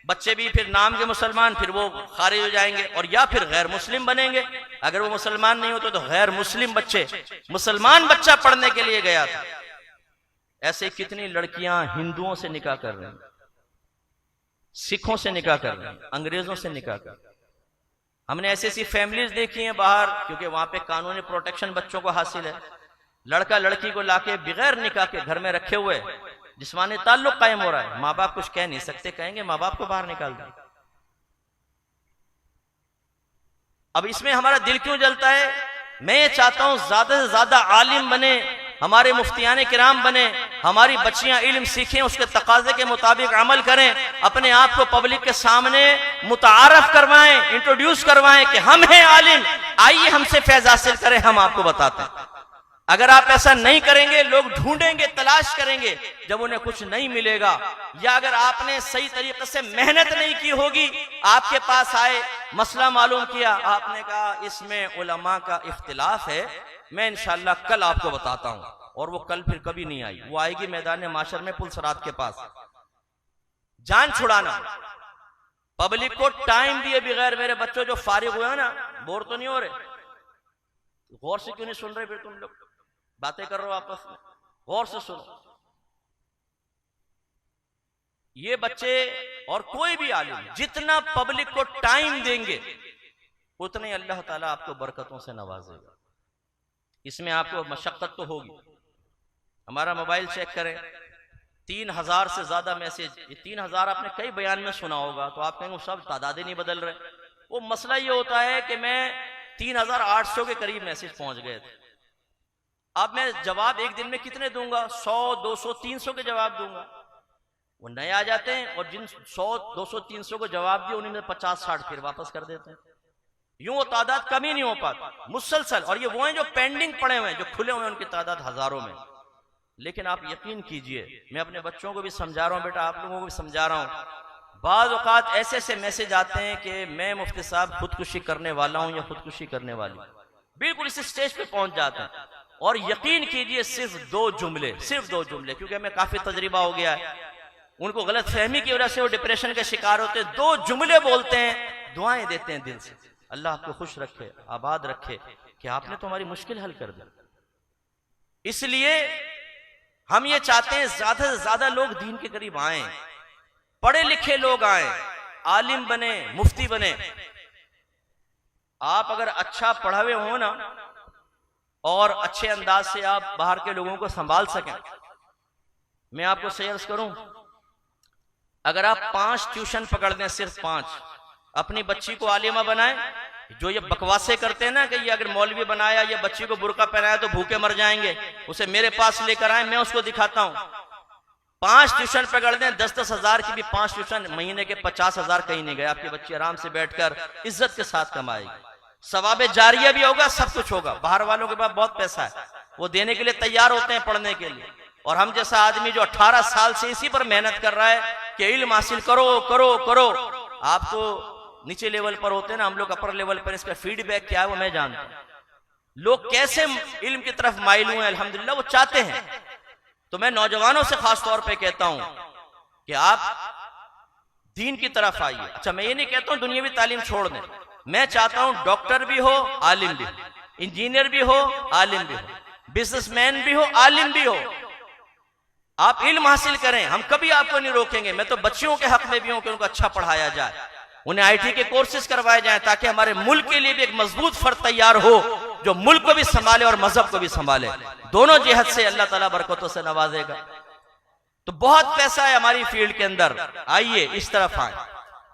S1: बच्चे भी फिर नाम के मुसलमान, फिर वो खारिज हो जाएंगे और या फिर गैर मुस्लिम बनेंगे। अगर वो मुसलमान नहीं होते तो गैर मुस्लिम बच्चे, मुसलमान बच्चा पढ़ने के लिए गया था। ऐसे कितनी लड़कियां हिंदुओं से निकाह कर रही हैं, सिखों से निकाह कर रही हैं, अंग्रेजों से निकाह कर रही हैं। हमने ऐसी ऐसी फैमिलीज देखी हैं बाहर, क्योंकि वहां पे कानूनी प्रोटेक्शन बच्चों को हासिल है। लड़का लड़की को लाके बगैर निकाह के घर में रखे हुए, जिस्मानी ताल्लुक कायम हो रहा है, माँ बाप कुछ कह नहीं सकते, कहेंगे माँ बाप को बाहर निकाल दो। अब इसमें हमारा दिल क्यों जलता है? मैं ये चाहता हूं ज्यादा से ज्यादा आलिम बने, हमारे मुफ्तियाने किराम बने, हमारी बच्चियां इल्म सीखें, उसके तकाजे के मुताबिक अमल करें, अपने आप को पब्लिक के सामने मुतारफ करवाएं, इंट्रोड्यूस करवाएं कि हम हैं आलिम, आइए हमसे फैज हासिल करें, हम आपको बताते हैं। अगर आप ऐसा नहीं करेंगे, लोग ढूंढेंगे, तलाश करेंगे, जब उन्हें कुछ नहीं मिलेगा, या अगर आपने सही तरीके से मेहनत नहीं की होगी, आपके पास आए, मसला मालूम किया, आपने कहा इसमें उलमा का इख्तिलाफ है, मैं इंशाअल्लाह कल आपको बताता हूं, और वो कल फिर कभी नहीं आई। वो आएगी मैदान माशर में पुलसरात के पास। जान छुड़ाना, पब्लिक को टाइम दिए बगैर, मेरे बच्चों जो फारिग हुए ना, बोर तो नहीं हो रहे? गौर से क्यों नहीं सुन रहे? फिर तुम लोग बातें कर रहे हो आपस में, गौर से सुनो। ये बच्चे और कोई भी आलिम जितना पब्लिक को टाइम देंगे, उतने अल्लाह ताला आपको बरकतों से नवाजेगा। इसमें आपको मशक्कत तो होगी। हमारा मोबाइल चेक करें, 3000 से ज्यादा मैसेज। ये 3000 आपने कई बयान में सुना होगा, तो आप कहेंगे सब तादादें नहीं बदल रहे। वो मसला ये होता है कि मैं 3800 के करीब मैसेज पहुंच गए थे। अब मैं जवाब एक दिन में कितने दूंगा? 100, 200, 300 के जवाब दूंगा। वो नए आ जाते हैं और जिन 100, 200, 300 को जवाब दिए, उन्हीं में 50-60 फिर वापस कर देते हैं। यूं वो तादाद कम ही नहीं हो पाती, मुसलसल। और ये वो हैं जो पेंडिंग पड़े हुए हैं, जो खुले हुए हैं, उनकी तादाद हजारों में। लेकिन आप यकीन कीजिए, मैं अपने बच्चों को भी समझा रहा हूं, बेटा आप लोगों को भी समझा रहा हूं, बाज़ औक़ात ऐसे ऐसे मैसेज आते हैं कि मैं मुफ्ती साहब खुदकुशी करने वाला हूं या खुदकुशी करने वाली, बिल्कुल इस स्टेज पे पहुंच जाते हैं। और यकीन कीजिए सिर्फ 2 जुमले, सिर्फ 2 जुमले, क्योंकि हमें काफी तजर्बा हो गया है, उनको गलत फहमी की वजह से वो डिप्रेशन के शिकार होते हैं। 2 जुमले बोलते हैं, दुआएं देते हैं दिल से, अल्लाह आपको खुश रखे, आबाद रखे, कि आपने तो हमारी मुश्किल हल कर दी। इसलिए हम ये चाहते हैं ज्यादा से ज्यादा लोग दीन के करीब आए, पढ़े लिखे लोग आए, आलिम बने, मुफ्ती बने। आप अगर अच्छा पढ़ा हुए हो ना और अच्छे अंदाज से आप बाहर के लोगों को संभाल सकें, मैं आपको सही अर्ज करूं, अगर आप 5 ट्यूशन पकड़ दें, सिर्फ 5, अपनी बच्ची को आलिमा बनाएं, जो ये बकवासे करते हैं ना कि ये अगर मौलवी बनाया या बच्ची को बुर्का पहनाया तो भूखे मर जाएंगे, उसे मेरे पास लेकर आए, मैं उसको दिखाता हूं। 5 ट्यूशन पकड़ दें, 10-10 हजार की भी 5 ट्यूशन, महीने के 50 हजार कहीं नहीं गए। आपकी बच्ची आराम से बैठकर इज्जत के साथ कमाएगी, सवाबे जारिया भी होगा, सब कुछ होगा। बाहर वालों के पास बहुत पैसा है, वो देने के लिए तैयार होते हैं पढ़ने के लिए, और हम जैसा आदमी जो 18 साल से इसी पर मेहनत कर रहा है कि इल्म हासिल करो करो करो। आप तो नीचे लेवल पर होते हैं ना, हम लोग अपर लेवल पर, इसका फीडबैक क्या है वो मैं जानता हूं। लोग कैसे इल्म की तरफ माइल हुए, अल्हम्दुलिल्लाह वो चाहते हैं। तो मैं नौजवानों से खास तौर पे कहता हूं कि आप दीन की तरफ आइए। अच्छा, मैं ये नहीं कहता हूं दुनियावी तालीम छोड़ दें, मैं चाहता हूं डॉक्टर भी हो, आलिम भी हो, इंजीनियर भी हो, आलिम भी हो, बिजनेसमैन भी हो, आलिम भी हो। आप इल्म हासिल करें, हम कभी आपको नहीं रोकेंगे। मैं तो बच्चियों के हक में भी हूं कि उनको अच्छा पढ़ाया जाए, उन्हें आईटी के कोर्सेज करवाए जाएं, ताकि हमारे मुल्क के लिए भी एक मजबूत फर्द तैयार हो जो मुल्क को भी संभाले और मजहब को भी संभाले। दोनों जिहत से अल्लाह ताला बरकतों से नवाजेगा। तो बहुत पैसा है हमारी फील्ड के अंदर, आइए इस तरफ आए।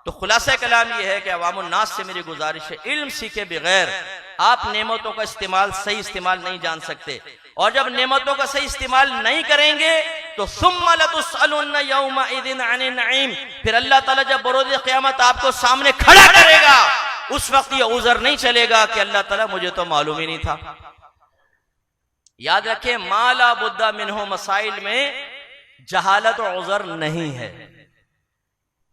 S1: तो खुलासा कलाम यह है कि अवामुन नास से मेरी गुजारिश है, इल्म सीखे बगैर आप नेमतों का इस्तेमाल, सही इस्तेमाल नहीं जान सकते। और जब नेमतों का सही इस्तेमाल नहीं करेंगे तो सुम्मा लतुसअलुन्ना यौमइदिन अनिन नईम, फिर अल्लाह ताला जब बरोज़ क़यामत आपको सामने खड़ा करेगा, उस वक्त ये उज़र नहीं चलेगा कि अल्लाह ताला मुझे तो मालूम ही नहीं था। याद रखें, माला बुद्दा मिन्हु मसाइल में जहालत और उज़र नहीं है।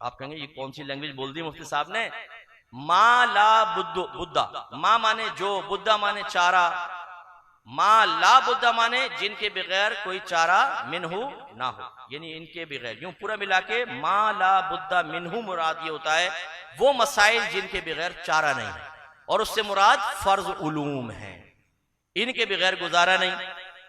S1: आप कहेंगे ये कौन सी लैंग्वेज बोल दी मुफ्ती साहब ने। माला बुद्दा, माँ माने जो, बुद्धा माने चारा, माँ ला बुद्धा माने जिनके बगैर कोई चारा मिन्हु ना हो, यानी इनके बगैर। यूं पूरा मिला के माँ ला बुद्धा मिन्हु मुराद ये होता है वो मसाइल जिनके बगैर चारा नहीं है, और उससे मुराद फर्ज उलूम है, इनके बगैर गुजारा नहीं।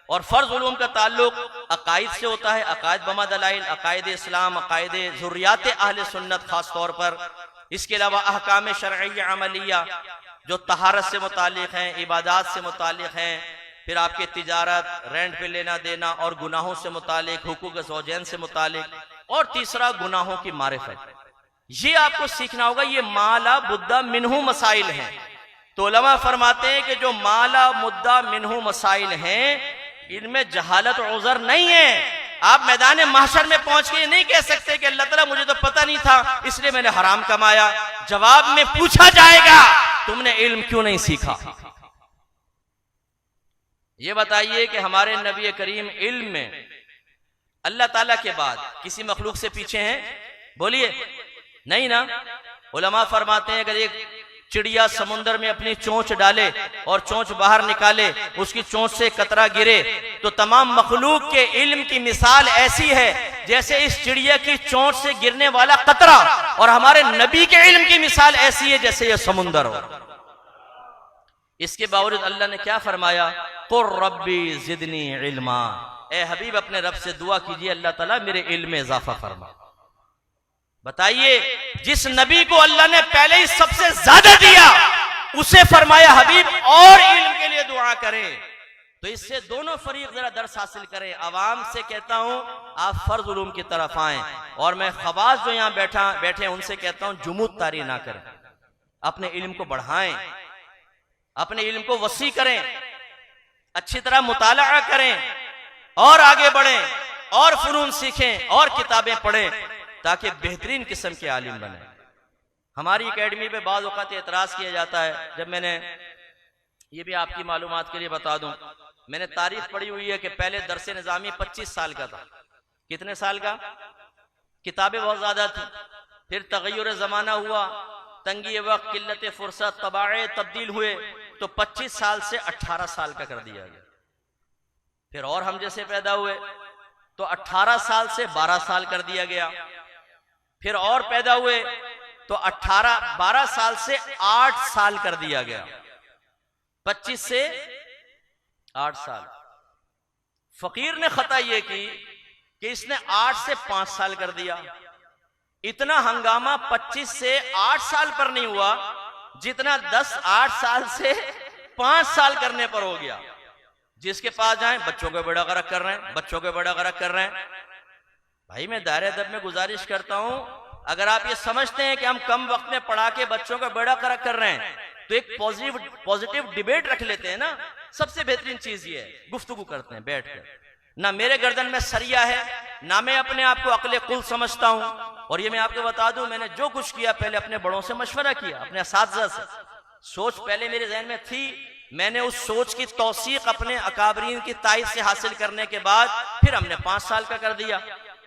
S1: और फर्ज उलूम का ताल्लुक अकायद से होता है, अकायद बमा दलाइल, अकायद इस्लाम, अकायद ज़ुर्रियात अहले सुन्नत खास तौर पर। इसके अलावा अहकाम शरइय्या अमलिया जो तहारत से मुतालिक हैं, इबादात से मुतालिक हैं, फिर आपके तिजारत, रेंट पे लेना देना और गुनाहों से मुतालिक, हुकूक ज़ौजैन से मुतालिक, और तीसरा गुनाहों की मारिफत। ये आपको सीखना होगा। ये माला बुद्दा मिन्हु मसाइल हैं। तो उलमा फरमाते हैं कि जो माला मुद्दा मिन्हु मसाइल हैं, इनमें जहालत और उज़र नहीं है। आप मैदान महशर में पहुंच के ये नहीं कह सकते कि अल्लाह ताला मुझे तो पता नहीं था इसलिए मैंने हराम कमाया। जवाब में पूछा जाएगा तुमने इल्म क्यों नहीं सीखा। ये बताइए कि हमारे नबी करीम इल्म में अल्लाह ताला के बाद किसी मखलूक से पीछे हैं? बोलिए, नहीं ना। उलमा फरमाते हैं अगर एक चिड़िया समुद्र में अपनी चोंच डाले और चोंच बाहर निकाले, उसकी चोंच से कतरा गिरे, तो तमाम मखलूक के इल्म की मिसाल ऐसी है जैसे इस चिड़िया की चोंच से गिरने वाला कतरा, और हमारे नबी के इल्म की मिसाल ऐसी है जैसे यह समुद्र हो। इसके बावजूद अल्लाह ने क्या फरमाया, कुर रब्बी जिदनी इल्मा, ए हबीब अपने रब से दुआ कीजिए अल्लाह ताला मेरे इल्म में इजाफा फरमा। बताइए, जिस नबी को अल्लाह ने पहले ही सबसे ज्यादा दिया उसे फरमाया हबीब और इल्म के लिए दुआ करें। तो इससे दोनों फरीक जरा दर्स हासिल करें। आवाम से कहता हूं आप फर्ज उलूम की तरफ आएं, और मैं खवास जो यहां बैठे उनसे कहता हूं जुमूद तारी ना करें, अपने इल्म को बढ़ाएं, अपने इल्म को वसी करें, अच्छी तरह मुताला करें और आगे बढ़ें और फनून सीखें और किताबें पढ़ें ताकि बेहतरीन किस्म के आलिम बने। हमारी एकेडमी पे बाद वक़्त एतराज किया जाता है। जब मैंने, ये भी आपकी मालूमात के लिए बता दूं, मैंने तारीख पढ़ी हुई है कि पहले दरसे निज़ामी 25 साल का था। कितने साल का? किताबें बहुत ज्यादा थी, फिर तगय्युर ज़माना हुआ, तंगी वक्त, किल्लत फुर्सत, तबाए तब्दील हुए, तो 25 साल से 18 साल का कर दिया गया। फिर और हम जैसे पैदा हुए तो 18 साल से 12 साल कर दिया गया। फिर और पैदा हुए तो 12 साल से 8 साल कर दिया गया। 25 से 8 साल। फकीर ने खता यह की कि इसने 8 से 5 साल कर दिया। इतना हंगामा 25 से 8 साल पर नहीं हुआ जितना 8 साल से 5 साल करने पर हो गया। जिसके पास जाए बच्चों को बेड़ा गर्क कर रहे हैं, बच्चों को बेड़ा गर्क कर रहे हैं। भाई मैं दायरे अदब में गुजारिश करता हूं, अगर आप ये समझते हैं कि हम कम वक्त में पढ़ा के बच्चों का बेड़ा गर्क कर रहे हैं तो एक पॉजिटिव डिबेट रख लेते हैं ना। सबसे बेहतरीन चीज ये है, गुफ्तगू करते हैं बैठ कर। ना मेरे गर्दन में सरिया है, ना मैं अपने आप को अक्ले कुल समझता हूं। और ये मैं आपको बता दूं, मैंने जो कुछ किया पहले अपने बड़ों से मशवरा किया, अपने असातिज़ा से। सोच पहले मेरे जहन में थी, मैंने उस सोच की तौसीक अपने अकाबरीन की तायद से हासिल करने के बाद फिर हमने 5 साल का कर दिया।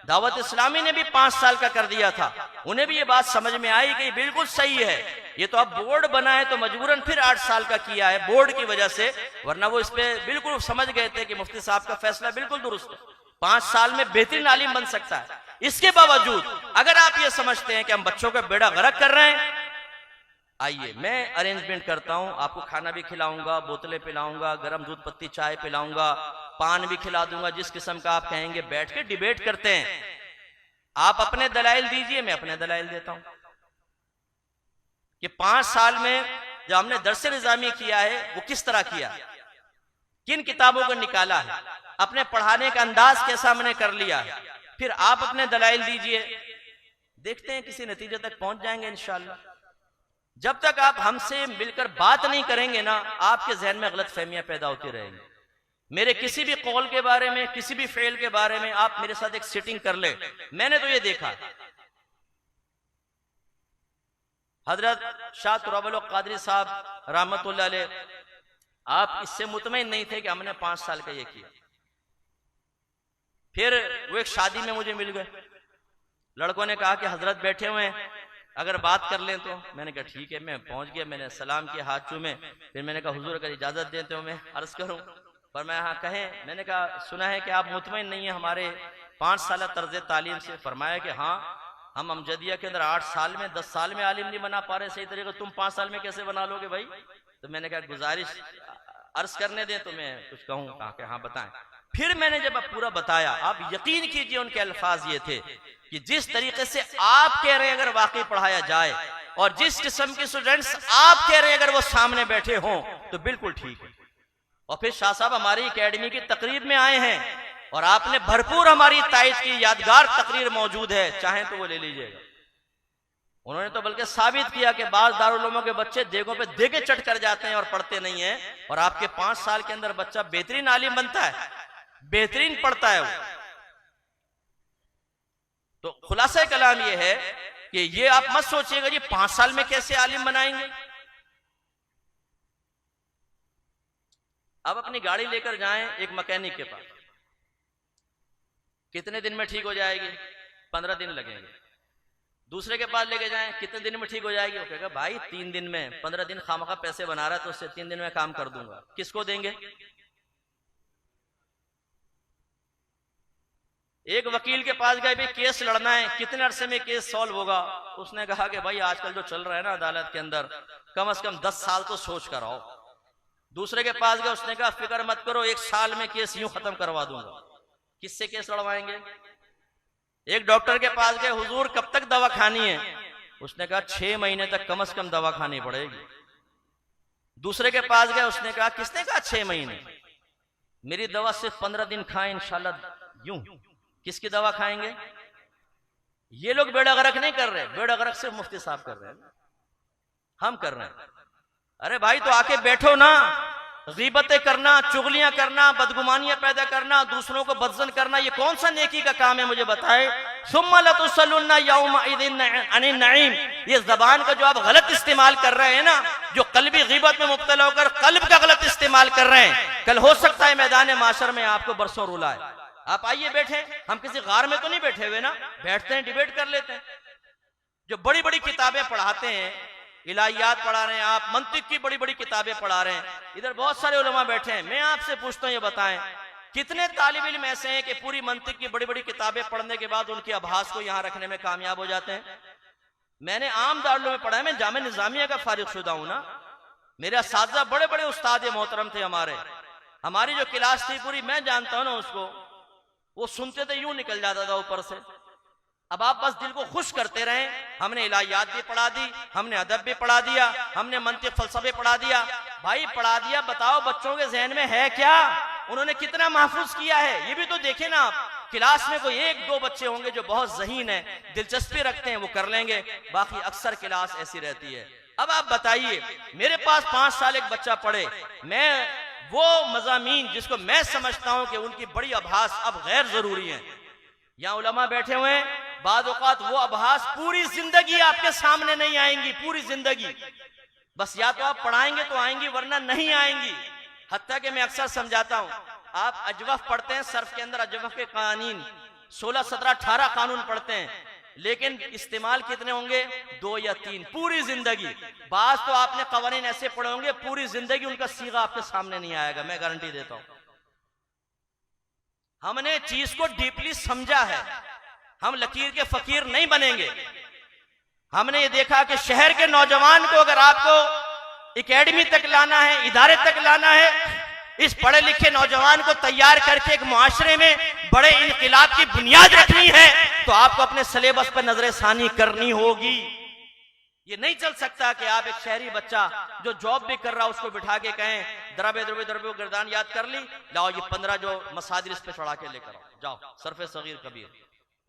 S1: दावत इस्लामी ने भी 5 साल का कर दिया था। उन्हें भी ये बात समझ में आई कि बिल्कुल सही है, ये तो अब बोर्ड बना है तो मजबूरन फिर 8 साल का किया है बोर्ड की वजह से, वरना वो इस पे बिल्कुल समझ गए थे कि मुफ्ती साहब का फैसला बिल्कुल दुरुस्त है, 5 साल में बेहतरीन आलिम बन सकता है। इसके बावजूद अगर आप ये समझते हैं कि हम बच्चों का बेड़ा गर्क कर रहे हैं, आइए मैं अरेंजमेंट करता हूं, आपको खाना भी खिलाऊंगा, बोतलें पिलाऊंगा, गर्म दूध पत्ती चाय पिलाऊंगा, पान भी खिला दूंगा, जिस किस्म का आप कहेंगे। बैठ के डिबेट करते हैं, आप अपने दलाइल दीजिए, मैं अपने दलाइल देता हूं कि 5 साल में जो हमने दरसे निजामी किया है वो किस तरह किया, किन किताबों को निकाला है, अपने पढ़ाने का अंदाज कैसा हमने कर लिया है। फिर आप अपने दलाइल दीजिए, देखते हैं किसी नतीजे तक पहुंच जाएंगे इंशाअल्लाह। जब तक आप हमसे मिलकर बात नहीं करेंगे ना, आपके जहन में गलत फहमियां पैदा होती रहेंगी। मेरे किसी भी कौल के बारे में, किसी भी फेल के बारे में आप मेरे साथ एक सिटिंग कर ले। मैंने तो ये देखा, हजरत शाह तुराबुल कादरी साहब रहमतुल्लाह अलैह, आप इससे मुतमईन नहीं थे कि हमने 5 साल का ये किया। फिर वो एक शादी में मुझे मिल गए, लड़कों ने कहा कि हजरत बैठे हुए हैं, अगर बात कर लें तो। मैंने कहा ठीक है। मैं पहुंच गया, मैंने सलाम किया, हाथ चूमे। फिर मैंने कहा हुजूर अगर इजाजत देते हो मैं अर्ज करूं, पर मैं हाँ कहें। मैंने कहा सुना है कि आप मुतमईन नहीं है हमारे 5 साल तर्ज तालीम से। फरमाया कि हाँ, हम अमजदिया के अंदर 8 साल में 10 साल में आलिम नहीं बना पा रहे सही तरीके, तुम 5 साल में कैसे बना लोगे भाई। तो मैंने कहा गुजारिश अर्ज करने दें तो मैं कुछ कहूँ। कहा कि हाँ बताएं। फिर मैंने जब पूरा बताया, आप यकीन कीजिए उनके अल्फाज ये थे कि जिस तरीके से आप कह रहे हैं अगर वाकई पढ़ाया जाए, और जिस किस्म के स्टूडेंट्स आप कह रहे हैं अगर वो सामने बैठे हों तो बिल्कुल ठीक है। और फिर शाह साहब हमारी एकेडमी की तकरीर में आए हैं और आपने भरपूर हमारी तायद की यादगार तकरीर मौजूद है, चाहें तो वो ले लीजिएगा। उन्होंने तो बल्कि साबित किया कि बाज दारुल उलूम के बच्चे देगों पे देगे चढ़ कर जाते हैं और पढ़ते नहीं है, और आपके 5 साल के अंदर बच्चा बेहतरीन आलिम बनता है, बेहतरीन पढ़ता है वो। तो खुलासा कलाम ये है कि ये आप मत सोचिएगा जी 5 साल में कैसे आलिम बनाएंगे। अब अपनी गाड़ी लेकर जाएं एक मैकेनिक के पास, कितने दिन में ठीक हो जाएगी? 15 दिन लगेंगे। दूसरे के पास लेके जाएं, कितने दिन में ठीक हो जाएगी? वो कहेगा भाई 3 दिन में, 15 दिन खामखा पैसे बना रहा है तो उससे 3 दिन में काम कर दूंगा। किसको देंगे? एक वकील के पास गए, भाई केस लड़ना है, कितने अरसे में केस सॉल्व होगा? उसने कहा कि भाई आजकल जो चल रहा है ना अदालत के अंदर, कम से कम 10 साल तो सोच कर आओ। दूसरे के पास गए, उसने कहा फिक्र मत करो, 1 साल में केस यूं खत्म करवा दूंगा। किससे केस लड़वाएंगे? एक डॉक्टर के पास गए, हुजूर कब तक दवा खानी है? उसने कहा 6 महीने तक कम से कम दवा खानी पड़ेगी। दूसरे के पास गए, उसने कहा, किसने कहा 6 महीने? मेरी दवा सिर्फ 15 दिन खाएं इंशाल्लाह। यूं किसकी दवा खाएंगे? ये लोग बेड़ा गर्क नहीं कर रहे, बेड़ा गर्क सिर्फ मुफ्ती साहब कर रहे हैं, हम कर रहे हैं। अरे भाई तो आके बैठो ना, गीबतें करना, चुगलियां करना, बदगुमानियां पैदा करना, दूसरों को बदजन करना, ये कौन सा नेकी का काम है मुझे बताए? सुम्मा लतुसल्लुन्ना यौमइज़िन अनिन नईम। ये जबान का जो आप गलत इस्तेमाल कर रहे हैं ना, जो कल्बी गीबत में मुब्तला होकर कल्ब का गलत इस्तेमाल कर रहे हैं, कल हो सकता है मैदान माशर में आपको बरसों रुलाए। आप आइए बैठे, हम किसी गार में तो नहीं बैठे हुए ना, बैठते हैं डिबेट कर लेते हैं। जो बड़ी बड़ी किताबें पढ़ाते हैं, इलाहियात पढ़ा रहे हैं, आप मंतिक की बड़ी बड़ी किताबें पढ़ा रहे हैं, इधर बहुत सारे उलमा बैठे हैं। मैं आपसे पूछता हूं, ये बताएं कितने तालिब इल्म ऐसे हैं कि पूरी मंतिक की बड़ी बड़ी किताबें पढ़ने के बाद उनके आभास को यहां रखने में कामयाब हो जाते हैं। मैंने आम दारुल में पढ़ा है, मैं जामे निजामिया का फारिग शुदा हूं ना। मेरे असातिज़ा बड़े बड़े उस्ताद मोहतरम थे हमारी जो क्लास थी पूरी, मैं जानता हूं ना उसको, वो सुनते थे यूं निकल जाता था ऊपर से। अब आप बस दिल को खुश करते रहे। हमने इलाहियात भी पढ़ा दी, हमने अदब भी पढ़ा दिया, हमने मंतिक फलसफे पढ़ा दिया। भाई पढ़ा दिया, बताओ बच्चों के जहन में है क्या? उन्होंने कितना महफूज किया है ये भी तो देखे ना आप। क्लास में कोई एक दो बच्चे होंगे जो बहुत ज़हीन है, दिलचस्पी रखते हैं, वो कर लेंगे, बाकी अक्सर क्लास ऐसी रहती है। अब आप बताइए, मेरे पास 5 साल एक बच्चा पढ़े, मैं वो मज़ामीन जिसको मैं समझता हूं कि उनकी बड़ी अभास अब गैर जरूरी है, यहाँ उलमा बैठे हुए हैं, बाद औक़ात वो अभास पूरी जिंदगी आपके सामने नहीं आएंगी, पूरी जिंदगी। बस या तो आप पढ़ाएंगे तो आएंगी, वरना नहीं आएंगी। हत्ता कि मैं अक्सर समझाता हूं, आप अजवफ पढ़ते हैं, सर्फ के अंदर अजवफ के कानून 16, 17, 18 कानून पढ़ते हैं, लेकिन इस्तेमाल कितने होंगे? 2 या 3 पूरी जिंदगी। बात तो आपने कवानीन ऐसे पढ़े होंगे पूरी जिंदगी उनका सीगा आपके सामने नहीं आएगा, मैं गारंटी देता हूं। हमने चीज को डीपली समझा है, हम लकीर के फकीर नहीं बनेंगे। हमने ये देखा कि शहर के नौजवान को अगर आपको एकेडमी तक लाना है, इदारे तक लाना है, इस पढ़े लिखे नौजवान को तैयार करके एक मुआशरे में बड़े इनकलाब की बुनियाद रखनी है, तो आपको अपने सिलेबस पर नजर सानी करनी होगी। ये नहीं चल सकता कि आप एक शहरी बच्चा जो जॉब भी कर रहा है उसको बिठा के कहें दरबे दरबे दरबे गर्दान याद कर ली, लाओ ये 15 जो मसादिर इस पे चढ़ा के लेकर आओ, जाओ सरफे सगीर कबीर।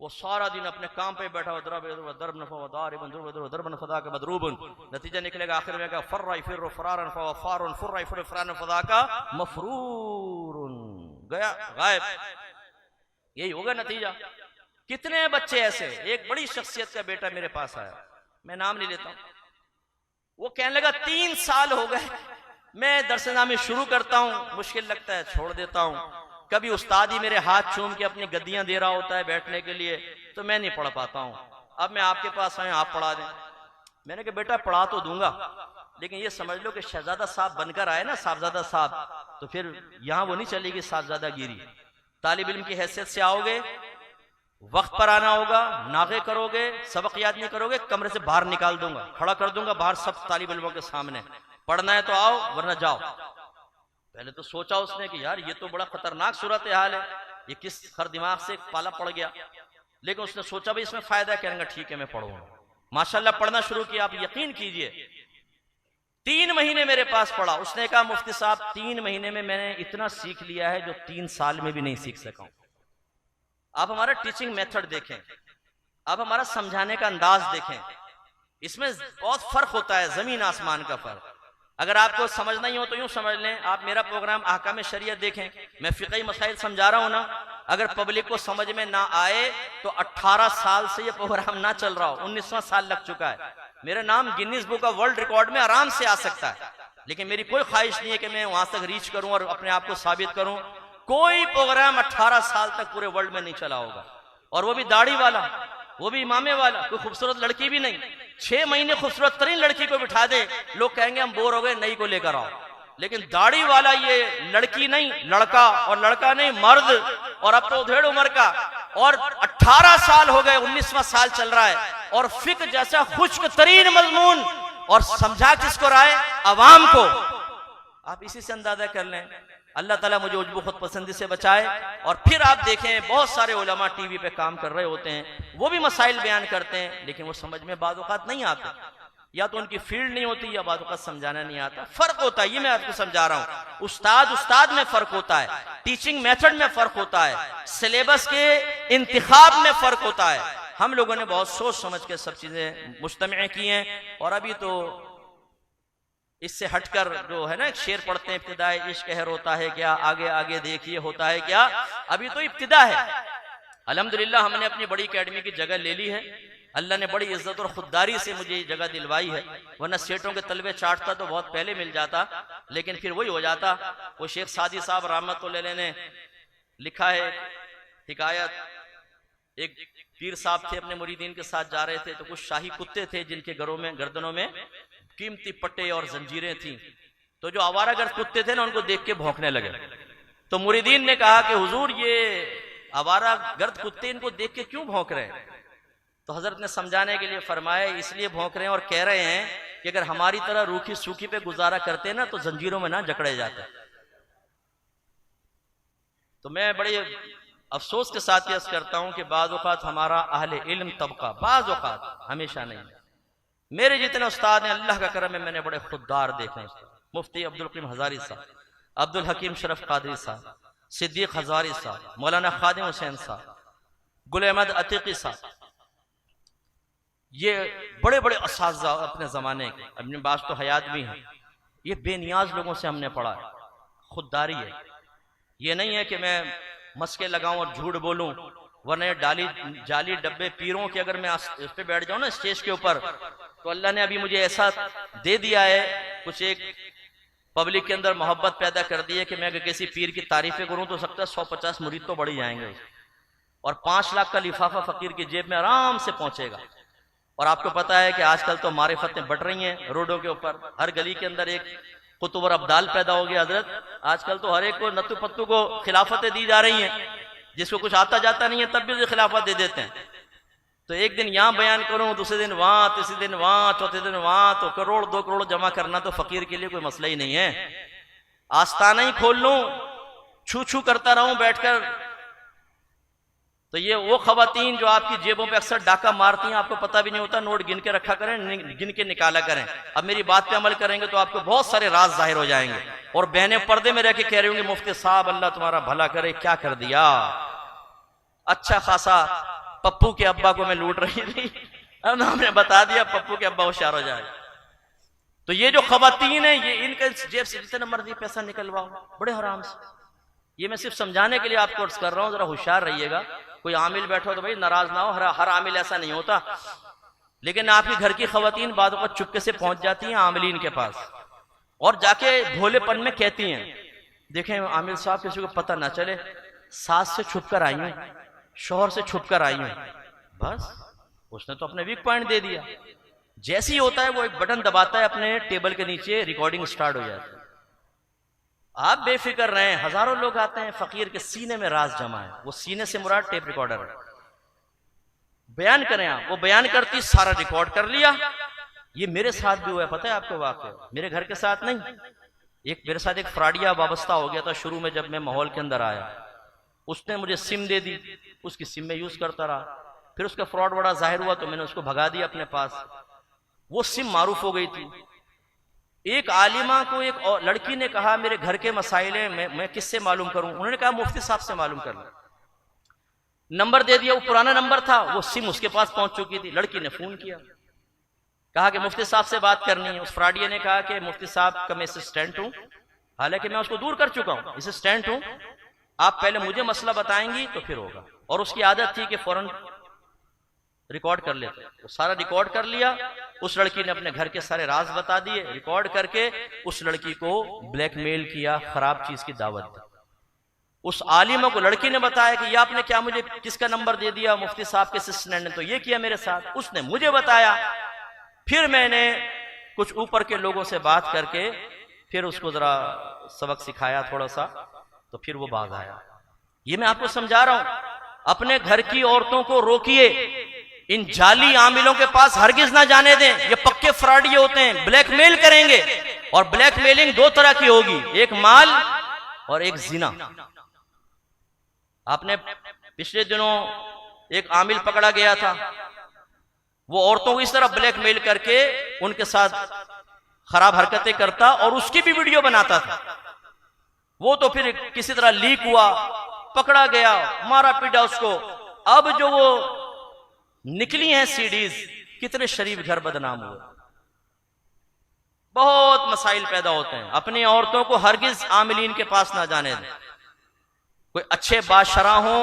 S1: वो सारा दिन अपने काम पे बैठा हुआ नतीजा निकलेगा आखिर में का फर्राई फिर फरारन फारुन फुर्राई फिर फरारन फदा का मफरूरुन गया गायब। यही होगा नतीजा। कितने बच्चे ऐसे, एक बड़ी शख्सियत का बेटा मेरे पास आया, मैं नाम नहीं लेता हूं, वो कहने लगा 3 साल हो गए मैं दरसनामे शुरू करता हूं, मुश्किल लगता है छोड़ देता हूं। कभी उस्ताद ही मेरे हाथ चूम के अपनी गद्दियां दे रहा होता है बैठने के लिए, तो मैं नहीं पढ़ पाता हूं। अब मैं आपके पास आया, आप पढ़ा दें। मैंने कहा बेटा पढ़ा तो दूंगा, लेकिन ये समझ लो कि शहजादा साहब बनकर आए ना, साहबजादा साहब, तो फिर यहां वो नहीं चलेगी साहबजादागिरी। तालिब इल्म की हैसियत से आओगे, वक्त पर आना होगा, नागे करोगे, सबक याद नहीं करोगे, कमरे से बाहर निकाल दूंगा, खड़ा कर दूंगा बाहर सब तालिब इल्मों के सामने। पढ़ना है तो आओ, वरना जाओ। पहले तो सोचा उसने कि यार ये तो बड़ा खतरनाक सूरत हाल है, ये किस खर दिमाग से पाला पड़ गया। लेकिन उसने सोचा भाई इसमें फायदा है, कहने ठीक है मैं पढ़ूंगा। माशाल्लाह पढ़ना शुरू किया। आप यकीन कीजिए 3 महीने मेरे पास पढ़ा। उसने कहा मुफ्ती साहब 3 महीने में मैंने इतना सीख लिया है जो 3 साल में भी नहीं सीख सका हूं। आप हमारा टीचिंग मेथड देखें, आप हमारा समझाने का अंदाज देखें, इसमें बहुत फर्क होता है, जमीन आसमान का फर्क। अगर आपको समझ नहीं हो तो यूं समझ लें, आप मेरा प्रोग्राम अहकाम शरीयत देखें, मैं फिक़ही मसाइल समझा रहा हूं ना, अगर पब्लिक को समझ में ना आए तो 18 साल से ये प्रोग्राम ना चल रहा हो, 19वां साल लग चुका है। मेरा नाम Guinness book of world record में आराम से आ सकता है, लेकिन मेरी कोई ख्वाहिश नहीं है कि मैं वहां तक रीच करूं और अपने आप को साबित करूं। कोई प्रोग्राम 18 साल तक पूरे वर्ल्ड में नहीं चला होगा, और वो भी दाढ़ी वाला, वो भी इमामे वाला, कोई खूबसूरत लड़की भी नहीं। 6 महीने खूबसूरत तरीन लड़की को बिठा दे, लोग कहेंगे हम बोर हो गए, नई को लेकर आओ। लेकिन दाढ़ी वाला ये लड़की नहीं लड़का, और लड़का नहीं मर्द, और अब तो उधेड़ उम्र का, और 18 साल हो गए, 19वां साल चल रहा है, और फिक्र जैसा खुश्क तरीन मजमून, और समझा किसको रहा है? अवाम को। आप इसी से अंदाजा कर लें। अल्लाह ताला मुझे उज्बो खुद पसंदी से बचाए। और फिर आप देखें बहुत सारे उलमा टीवी पे काम कर रहे होते हैं, वो भी मसाइल बयान करते हैं, लेकिन वो समझ में बाद औक़ात नहीं आते, या तो उनकी फील्ड नहीं होती या बाद औक़ात समझाना नहीं आता। फर्क होता है, ये मैं आपको समझा रहा हूँ। उस्ताद में फर्क होता है, टीचिंग मेथड में फर्क होता है, सिलेबस के इंतिखाब में फर्क होता है। हम लोगों ने बहुत सोच समझ के सब चीजें मुज्तमिअ की हैं। और अभी तो इससे हटकर जो है ना, एक शेर पढ़ते हैं, इब्तिदाए इश्क कहर होता है क्या, आगे आगे देखिए होता है क्या। अभी तो इब्तिदा है। अल्हम्दुलिल्लाह हमने अपनी बड़ी एकेडमी की जगह ले ली है। अल्लाह ने बड़ी इज्जत और खुददारी से मुझे ये जगह दिलवाई है, वरना सेठों के तलबे चाटता तो बहुत पहले मिल जाता, लेकिन फिर वही हो जाता। वो शेख सादी साहब रहमतुल्लाह ने लिखा है हिकायत, एक पीर साहब थे, अपने मुरीदीन के साथ जा रहे थे, तो कुछ शाही कुत्ते थे जिनके घरों में गर्दनों में कीमती पट्टे और जंजीरें थी। तो जो आवारागर्द कुत्ते थे ना, उनको देख के भौंकने लगे। तो मुरीदीन ने कहा कि हुजूर ये आवारा गर्द कुत्ते इनको देख के क्यों भौंक रहे हैं? तो हजरत ने समझाने के लिए फरमाया इसलिए भौंक रहे हैं और कह रहे हैं कि अगर हमारी तरह रूखी सूखी पे गुजारा करते ना तो जंजीरों में ना जकड़े जाते। तो मैं बड़े अफसोस के साथ यह करता हूं कि बाज़ औक़ात हमारा अहले इल्म तबका, बाज़ औक़ात, हमेशा नहीं, मेरे जितने उस्ताद हैं अल्लाह का करम है मैंने बड़े खुददार देखे हैं। मुफ्ती अब्दुल करीम हजारी साहब, अब्दुल हकीम शरफ कादरी साहब, सिद्दीक हजारी साहब, मौलाना खादिम हुसैन साहब, गुल अहमद अतीकी साहब, ये बड़े बड़े असातिज़ा अपने ज़माने के, अपने बास तो हयात भी हैं। ये बेनियाज लोगों से हमने पढ़ा है, खुददारी है। ये नहीं है कि मैं मस्के लगाऊं और झूठ बोलूं, वरना जाली डब्बे पीरों के अगर मैं इस पे बैठ जाऊं ना स्टेज के ऊपर, तो अल्लाह ने अभी मुझे ऐसा दे दिया है, कुछ एक पब्लिक के अंदर मोहब्बत पैदा कर दी है कि मैं अगर किसी पीर की तारीफें करूं तो सकता है 150 मुरीद तो बढ़ ही जाएंगे और 5 लाख का लिफाफा फकीर की जेब में आराम से पहुंचेगा। और आपको पता है कि आजकल तो मारिफतें बढ़ रही हैं रोडों के ऊपर, हर गली के अंदर एक कुतुब और अब्दाल पैदा हो गया हजरत। आजकल तो हर एक को नत्तू पत्तू को खिलाफतें दी जा रही हैं, जिसको कुछ आता जाता नहीं है तब भी उसे खिलाफत दे देते हैं। तो एक दिन यहां बयान करूं, दूसरे दिन वहां, तीसरे दिन वहां, चौथे दिन वहां, तो करोड़ 2 करोड़ जमा करना तो फकीर के लिए कोई मसला ही नहीं है। आस्ताना ही खोल लूं, छू छू करता रहूं बैठकर, तो ये वो खवातीन जो आपकी जेबों पे अक्सर डाका मारती हैं, आपको पता भी नहीं होता, नोट गिन के रखा करें, गिन के निकाला करें। अब मेरी बात पे अमल करेंगे तो आपको बहुत सारे राज जाहिर हो जाएंगे। और बहनें पर्दे में रह के कह रही होंगी मुफ्ती साहब अल्लाह तुम्हारा भला करे, क्या कर दिया, अच्छा खासा पप्पू के अब्बा को मैं लूट रही थी, अब हमने बता दिया पप्पू के अब्बा होशियार हो जाए। तो ये जो खवातीन है ये इनके जेब से जितना मर्जी पैसा निकलवाओ, बड़े हराम से। ये मैं सिर्फ समझाने के लिए आपको अर्ज कर रहा हूं, जरा होशियार रहिएगा। कोई आमिल बैठो तो भाई नाराज ना हो, हर आमिल ऐसा नहीं होता, लेकिन आपके घर की खवातीन बाद वक्त चुपके से पहुंच जाती हैं आमिलीन के पास और जाके भोलेपन में कहती हैं, देखें आमिल साहब किसी को पता ना चले, सास से छुप कर आई हूं, शोहर से छुप कर आई हूं। बस उसने तो अपने वीक पॉइंट दे दिया। जैसे ही होता है वो एक बटन दबाता है अपने टेबल के नीचे, रिकॉर्डिंग स्टार्ट हो जाती है। आप बेफिक्र रहें, हजारों लोग आते हैं, फकीर के सीने में राज जमा है, वो सीने से मुराद टेप रिकॉर्डर है। बयान करें आप, वो बयान करती सारा रिकॉर्ड कर लिया। ये मेरे साथ भी हुआ है, पता है आपको वाकया, मेरे घर के साथ नहीं, एक मेरे साथ एक फ्रॉडिया वाबस्ता हो गया था शुरू में जब मैं माहौल के अंदर आया। उसने मुझे सिम दे दी, उसकी सिम में यूज करता रहा, फिर उसका फ्रॉड बड़ा जाहिर हुआ तो मैंने उसको भगा दिया अपने पास। वो सिम मारूफ हो गई थी। एक आलिमा को एक लड़की ने कहा मेरे घर के मसाइल मैं किससे मालूम करूं? उन्होंने कहा मुफ्ती साहब से मालूम कर लो। नंबर दे दिया, वो पुराना नंबर था, वो सिम उसके पास पहुंच चुकी थी। लड़की ने फोन किया, कहा कि मुफ्ती साहब से बात करनी है। उस फ्रॉडिया ने कहा कि मुफ्ती साहब का मैं असिस्टेंट हूं, हालांकि मैं उसको दूर कर चुका हूं, असिस्टेंट हूं, आप पहले मुझे मसला बताएंगी तो फिर होगा। और उसकी आदत थी कि फौरन रिकॉर्ड कर लेते, तो सारा रिकॉर्ड कर लिया। उस लड़की ने अपने घर के सारे राज बता दिए, रिकॉर्ड करके उस लड़की को ब्लैकमेल किया, खराब चीज की दावत दी। उस आलिमा को लड़की ने बताया कि ये आपने क्या मुझे किसका नंबर दे दिया? मुफ्ती साहब के असिस्टेंट ने तो ये किया मेरे साथ, उसने मुझे बताया। फिर मैंने कुछ ऊपर के लोगों से बात करके फिर उसको जरा सबक सिखाया थोड़ा सा, तो फिर वो बाज आया। ये मैं आपको समझा रहा हूं, अपने घर की औरतों को रोकिए, इन जाली आमिलों के पास हरगिज ना जाने दें। ये पक्के फ्रॉडी होते हैं, ब्लैकमेल करेंगे। और ब्लैकमेलिंग 2 तरह की होगी, एक माल और एक जिना। आपने पिछले दिनों एक आमिल पकड़ा गया था, वो औरतों को इस तरह ब्लैकमेल करके उनके साथ खराब हरकतें करता और उसकी भी वीडियो बनाता था। वो तो फिर किसी तरह लीक हुआ, पकड़ा गया, मारा पीटा उसको। अब जो वो निकली हैं सीडीज, कितने शरीफ घर बदनाम हुए। बहुत मसाइल पैदा होते हैं। अपनी औरतों को हरगिज आमिलीन के पास ना जाने दें। कोई अच्छे बादशाह हो,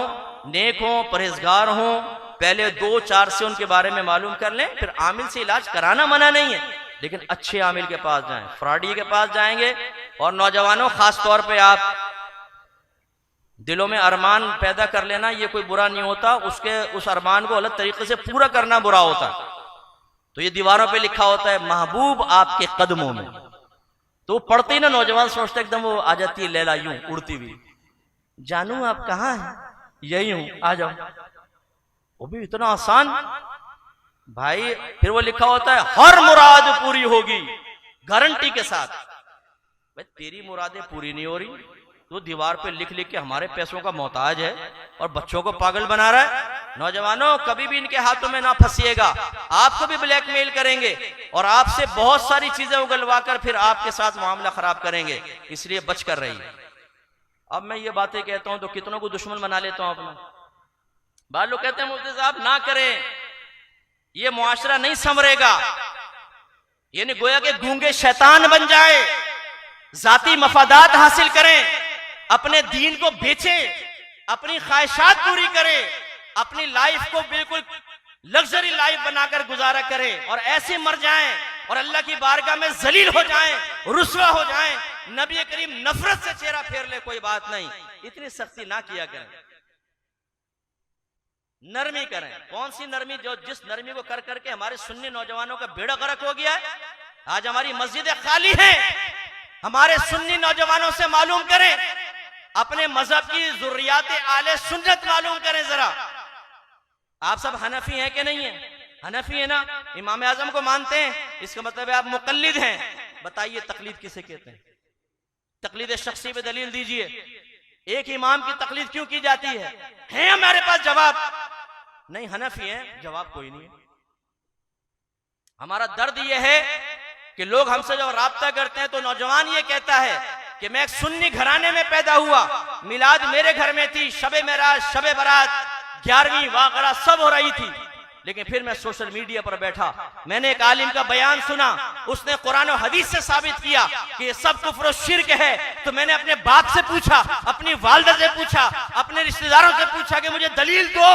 S1: नेक हो, परहेजगार हो, पहले 2-4 से उनके बारे में मालूम कर लें, फिर आमिल से इलाज कराना मना नहीं है, लेकिन अच्छे आमिल के पास जाएं। फ्रॉडी के पास जाएंगे। और नौजवानों, खास तौर पे आप दिलों में अरमान पैदा कर लेना, ये कोई बुरा नहीं होता, उस अरमान को गलत तरीके से पूरा करना बुरा होता। तो ये दीवारों पे लिखा होता है महबूब आपके कदमों में, तो वो पढ़ते ही ना नौजवान सोचते एकदम वो आ जाती है लैला यूं उड़ती हुई, जानू आप कहाँ हैं? यही हूं, आ जाओ। वो भी इतना आसान भाई। फिर वो लिखा होता है हर मुराद पूरी होगी, गारंटी के साथ। भाई तेरी मुरादें पूरी नहीं हो रही, तो दीवार पे लिख लिख के हमारे पैसों का मोहताज है और बच्चों को पागल बना रहा है। नौजवानों, कभी भी इनके हाथों में ना फंसिएगा, आपको भी ब्लैकमेल करेंगे और आपसे बहुत सारी चीजें उगलवा कर फिर आपके साथ मामला खराब करेंगे, इसलिए बच कर रहिए। अब मैं ये बातें कहता हूं तो कितनों को दुश्मन बना लेता हूं अपना। बाद लोग कहते हैं मुफ्ती साहब ना करें, ये मुआशरा नहीं संवरेगा, यानी गोया के गूंगे शैतान बन जाए, जाती मफादात हासिल करें, अपने दीन को बेचें, अपनी ख्वाहिशात पूरी करें, अपनी लाइफ को बिल्कुल लग्जरी लाइफ बनाकर गुजारा करें और ऐसे मर जाएं और अल्लाह की बारगाह में जलील हो जाएं, रुस्वा हो जाएं, नबी करीम नफरत से चेहरा फेर ले, कोई बात नहीं। इतनी सख्ती ना किया करें, नरमी करें। कौन सी नरमी? जो जिस नरमी को कर करके हमारे सुन्नी नौजवानों का बेड़ा गर्क हो गया है। आज हमारी मस्जिदें खाली हैं, हमारे सुन्नी नौजवानों से मालूम करें, अपने मजहब की जुर्रियात आले सुन्नत मालूम करें जरा। आप सब हनफी हैं कि नहीं है? हनफी है ना, इमाम आजम को मानते हैं, इसका मतलब है आप मुकल्लिद हैं। बताइए तकलीद किसे कहते हैं? तकलीद शख्सी पे दलील दीजिए। एक इमाम की तकलीद क्यों की जाती है हमारे पास जवाब नहीं। हनफी है, जवाब कोई नहीं है। हमारा दर्द यह है कि लोग हमसे जब राब्ता करते हैं तो नौजवान ये कहता है कि मैं एक सुन्नी घराने में पैदा हुआ, मिलाद मेरे घर में थी, शबे मेराज, शबे बारात, 11वीं वाक़रा सब हो रही थी, लेकिन फिर मैं सोशल मीडिया पर बैठा, मैंने एक आलिम का बयान सुना, उसने कुरान और हदीस से साबित किया कि ये सब कुफ्र और शिर्क है। तो मैंने अपने बाप से पूछा, अपनी वालिदा से पूछा, अपने रिश्तेदारों से पूछा कि मुझे दलील दो,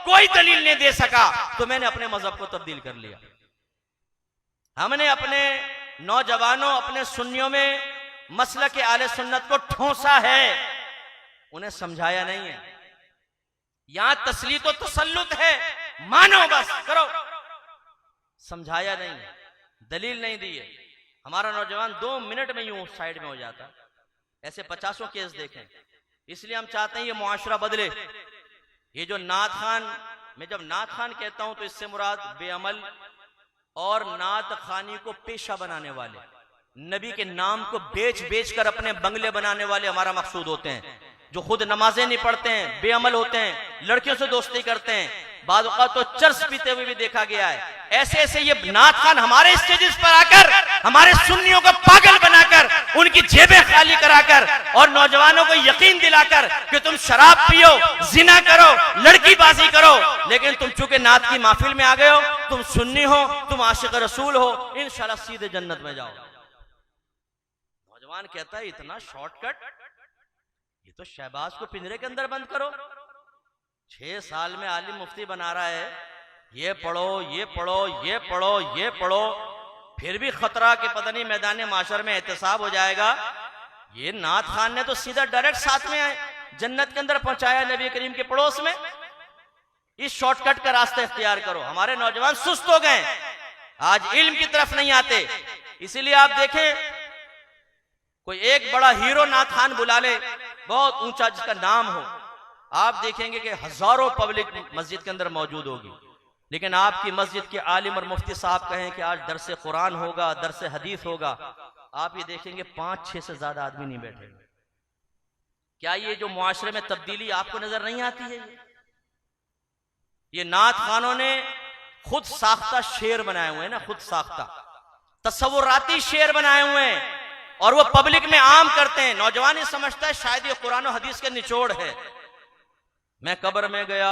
S1: कोई दलील नहीं दे सका, तो मैंने अपने मजहब को तब्दील कर लिया। हमने अपने नौजवानों, अपने सुन्नियों में मसलक आले सुन्नत को ठोंसा है, उन्हें समझाया नहीं है। यहां तसलीत और तसल्लुत है, मानो बस करो, समझाया नहीं, दलील नहीं दी है। हमारा नौजवान 2 मिनट में यूं साइड में हो जाता। ऐसे 50 केस देखें। इसलिए हम चाहते हैं ये मुआशरा बदले। ये जो नात खान, मैं जब नात खान कहता हूं तो इससे मुराद बेअमल और नात खानी को पेशा बनाने वाले, नबी के नाम को बेच बेच कर अपने बंगले बनाने वाले हमारा मकसूद होते हैं। जो खुद नमाजें नहीं पढ़ते हैं, बेअमल होते हैं, लड़कियों से दोस्ती करते हैं, बाद औक़ात तो चर्स पीते हुए भी देखा गया है। ऐसे ऐसे ये नात खान हमारे स्टेजेस पर आकर हमारे सुन्नियों को पागल बनाकर, उनकी जेबें खाली कराकर और नौजवानों को यकीन दिलाकर कि तुम शराब पियो, जिना करो, लड़कीबाजी करो, लेकिन तुम चूंकि नात की महफिल में आ गए हो, तुम सुन्नी हो, तुम आशिक रसूल हो, इंशाल्लाह सीधे जन्नत में जाओ। नौजवान कहता है इतना शॉर्टकट, ये तो शहबाज को पिंजरे के अंदर बंद करो। 6 साल में आलिम मुफ्ती बना रहा है, ये पढ़ो, ये पढ़ो, ये पढ़ो, ये पढ़ो, फिर भी खतरा कि पता नहीं मैदान माशर में एहतसाब हो जाएगा। ये नात खान ने तो सीधा डायरेक्ट साथ में जन्नत के अंदर पहुंचाया नबी करीम के पड़ोस में। इस शॉर्टकट का रास्ता इख्तियार करो। हमारे नौजवान सुस्त हो गए, आज इल्म की तरफ नहीं आते। इसीलिए आप देखें, कोई एक बड़ा हीरो नात खान बुला ले, बहुत ऊंचा जिसका नाम हो, आप देखेंगे कि हजारों पब्लिक मस्जिद के अंदर मौजूद होगी, लेकिन आपकी मस्जिद के आलिम और मुफ्ती साहब कहें कि आज दरस कुरान होगा, दरस हदीस होगा, आप ये देखेंगे 5-6 से ज्यादा आदमी नहीं बैठेंगे। क्या ये जो मुआशरे में तब्दीली आपको नजर नहीं आती है? ये नात खानों ने खुद साख्ता शेर बनाए हुए हैं ना, खुद साख्ता तसव्वुराती शेर बनाए हुए हैं और वो पब्लिक में आम करते हैं। नौजवान ये समझता है शायद ये कुरान और हदीस के निचोड़ है। मैं कब्र में गया,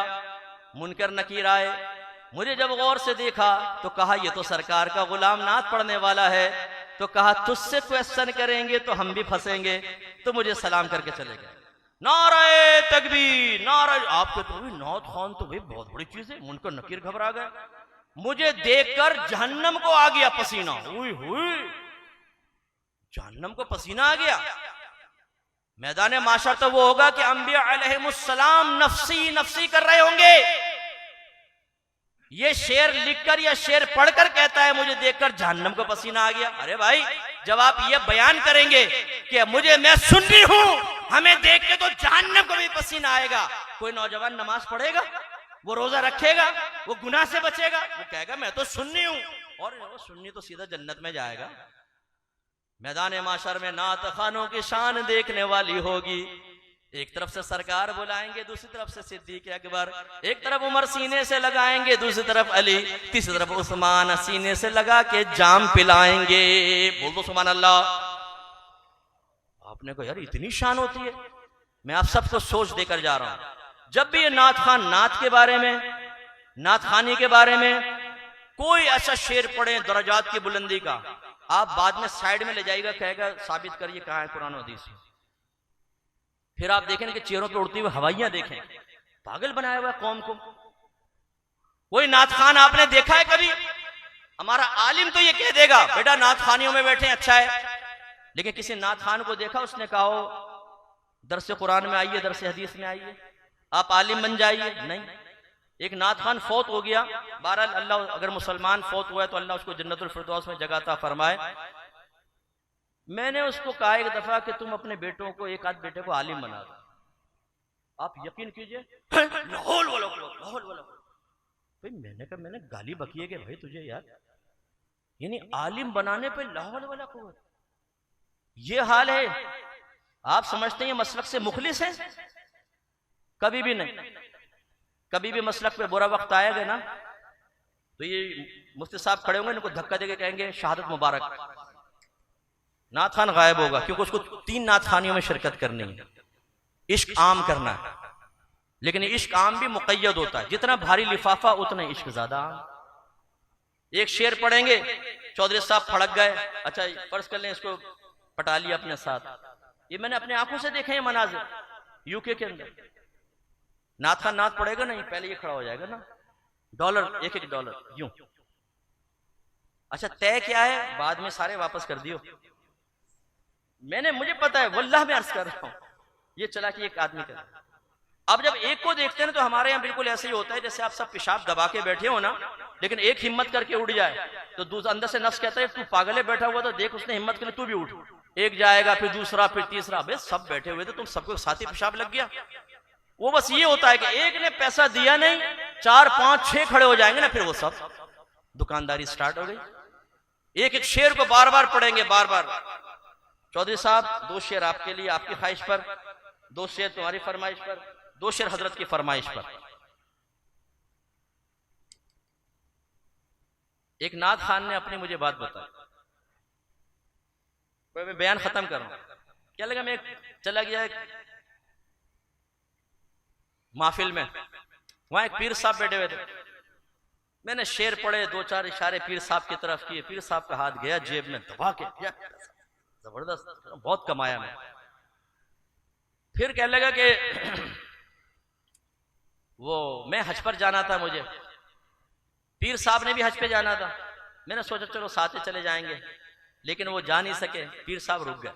S1: मुनकर नकीर आए, मुझे जब गौर से देखा तो कहा ये तो सरकार का गुलाम नात पढ़ने वाला है, तो कहा तुझसे क्वेश्चन करेंगे तो हम भी फंसेंगे, तो मुझे सलाम करके चले गए। नारे तकबीर, नारे, आपके तो भी नात खान तो भाई बहुत बड़ी चीज है। मुनकर नकीर घबरा गए, मुझे देखकर जहन्नम को आ गया पसीना। हुई जहन्नम को पसीना आ गया। मैदान माशर तो वो होगा कि अंबिया अलैहिमुस्सलाम नफ्सी नफ्सी कर रहे होंगे। ये शेर लिखकर या शेर पढ़कर कहता है मुझे देखकर जहन्नम को पसीना आ गया। अरे भाई, जब आप ये बयान करेंगे कि मैं सुन्नी हूं हमें देख के तो जहन्नम को भी पसीना आएगा। कोई नौजवान नमाज पढ़ेगा, वो रोजा रखेगा, वो गुनाह से बचेगा, वो कहेगा मैं तो सुन्नी हूं, और वो सुन्नी तो सीधा जन्नत में जाएगा। मैदान माशर में नात खानों की शान देखने वाली होगी। एक तरफ से सरकार बुलाएंगे, दूसरी तरफ से सिद्दीक अकबर, एक तरफ उमर सीने से लगाएंगे, दूसरी तरफ अली, तीसरी तरफ उस्मान सीने से लगा के जाम पिलाएंगे। बोल दो सुभान अल्लाह। आपने कहा यार इतनी शान होती है। मैं आप सबको सोच देकर जा रहा हूं, जब भी ये नात खान नात के बारे में, नात खानी के बारे में कोई ऐसा शेर पढ़े दरजात की बुलंदी का, आप बाद में साइड में ले जाइएगा, कहेगा साबित करिए कहां है कुरान और हदीस। फिर आप देखेंगे कि चेहरों पे उड़ती हुई हवाइयां देखें, पागल बनाया हुआ कौम को। कोई नात खान आपने देखा है कभी? हमारा आलिम तो ये कह देगा बेटा नात खानियों में बैठे अच्छा है, लेकिन किसी नात खान को देखा उसने कहा हो दरस कुरान में आइए, दरस हदीस में आइए, आप आलिम बन जाइए? नहीं। एक नात खान फौत हो गया, बहरहाल अल्लाह, अगर मुसलमान फौत हुआ है तो अल्लाह उसको जन्नतुल फिरदौस में जगह अता फरमाए। मैंने उसको कहा एक दफा कि तुम अपने बेटों को, एक आध बेटे को आलिम बना दो। आप यकीन कीजिए लाहौल वाला भाई, मैंने कहा मैंने गाली बकी है कि भाई तुझे यार, यानी आलिम बनाने पे लाहौल वाला को ये हाल है। आप समझते हैं ये मसलक से मुखलिस है? कभी भी नहीं। कभी भी मसलक पे बुरा वक्त आएगा ना तो ये मुफ्ती साहब खड़े होंगे, इनको धक्का देके कहेंगे शहादत मुबारक। नात खान गायब होगा, क्योंकि उसको 3 नात खानियों में शिरकत करनी है, इश्क आम करना है। लेकिन इश्क आम भी मुक़य्यद होता है, जितना भारी लिफाफा उतना इश्क ज्यादा आम। एक शेर पढ़ेंगे, चौधरी साहब फड़क गए, अच्छा फर्ज कर लें इसको पटा लिया अपने साथ। ये मैंने अपने आंखों से देखे हैं मनाजिर यूके के अंदर। नात खान नात पड़ेगा नहीं, पहले ये खड़ा हो जाएगा ना, डॉलर, एक डॉलर यूं। अच्छा तय क्या है, बाद में सारे वापस कर दियो। मुझे पता है, वल्लाह मैं अर्ज कर रहा हूं, ये चला कि एक आदमी का। अब जब एक को देखते हैं तो हमारे यहाँ बिल्कुल ऐसे ही होता है जैसे आप सब पेशाब दबा के बैठे हो ना, लेकिन एक हिम्मत करके उड़ जाए तो दूसरा अंदर से नफ्स कहता है तू पागले बैठा हुआ तो देख उसने हिम्मत करी, तू भी उठ। एक जाएगा, फिर दूसरा, फिर तीसरा, बे सब बैठे हुए थे, तुम सबको साथ ही पेशाब लग गया। वो बस ये होता है कि एक ने पैसा दिया नहीं, 4, 5, 6 खड़े हो जाएंगे ना, फिर वो सब दुकानदारी स्टार्ट हो गई। एक एक शेर को बार बार पढ़ेंगे, बार बार। चौधरी साहब 2 शेर आपके लिए, आपकी ख्वाहिश पर, 2 शेर तुम्हारी फरमाइश पर, 2 शेर हजरत की फरमाइश पर। एक नात खान ने अपनी मुझे बात बताई, मैं बयान खत्म कर रहा हूं। क्या लगा, मैं चला गया महफिल में, वहां एक पीर साहब बैठे हुए थे। मैंने शेर पढ़े, 2-4 इशारे पीर साहब की तरफ किए, पीर साहब का हाथ गया जेब में, दबा के जबरदस्त, बहुत कमाया मैं। फिर कहने लगा कि वो मैं हज पर जाना था मुझे, पीर साहब ने भी हज पे जाना था। मैंने सोचा चलो साथ ही चले जाएंगे, लेकिन वो जा नहीं सके, पीर साहब रुक गए,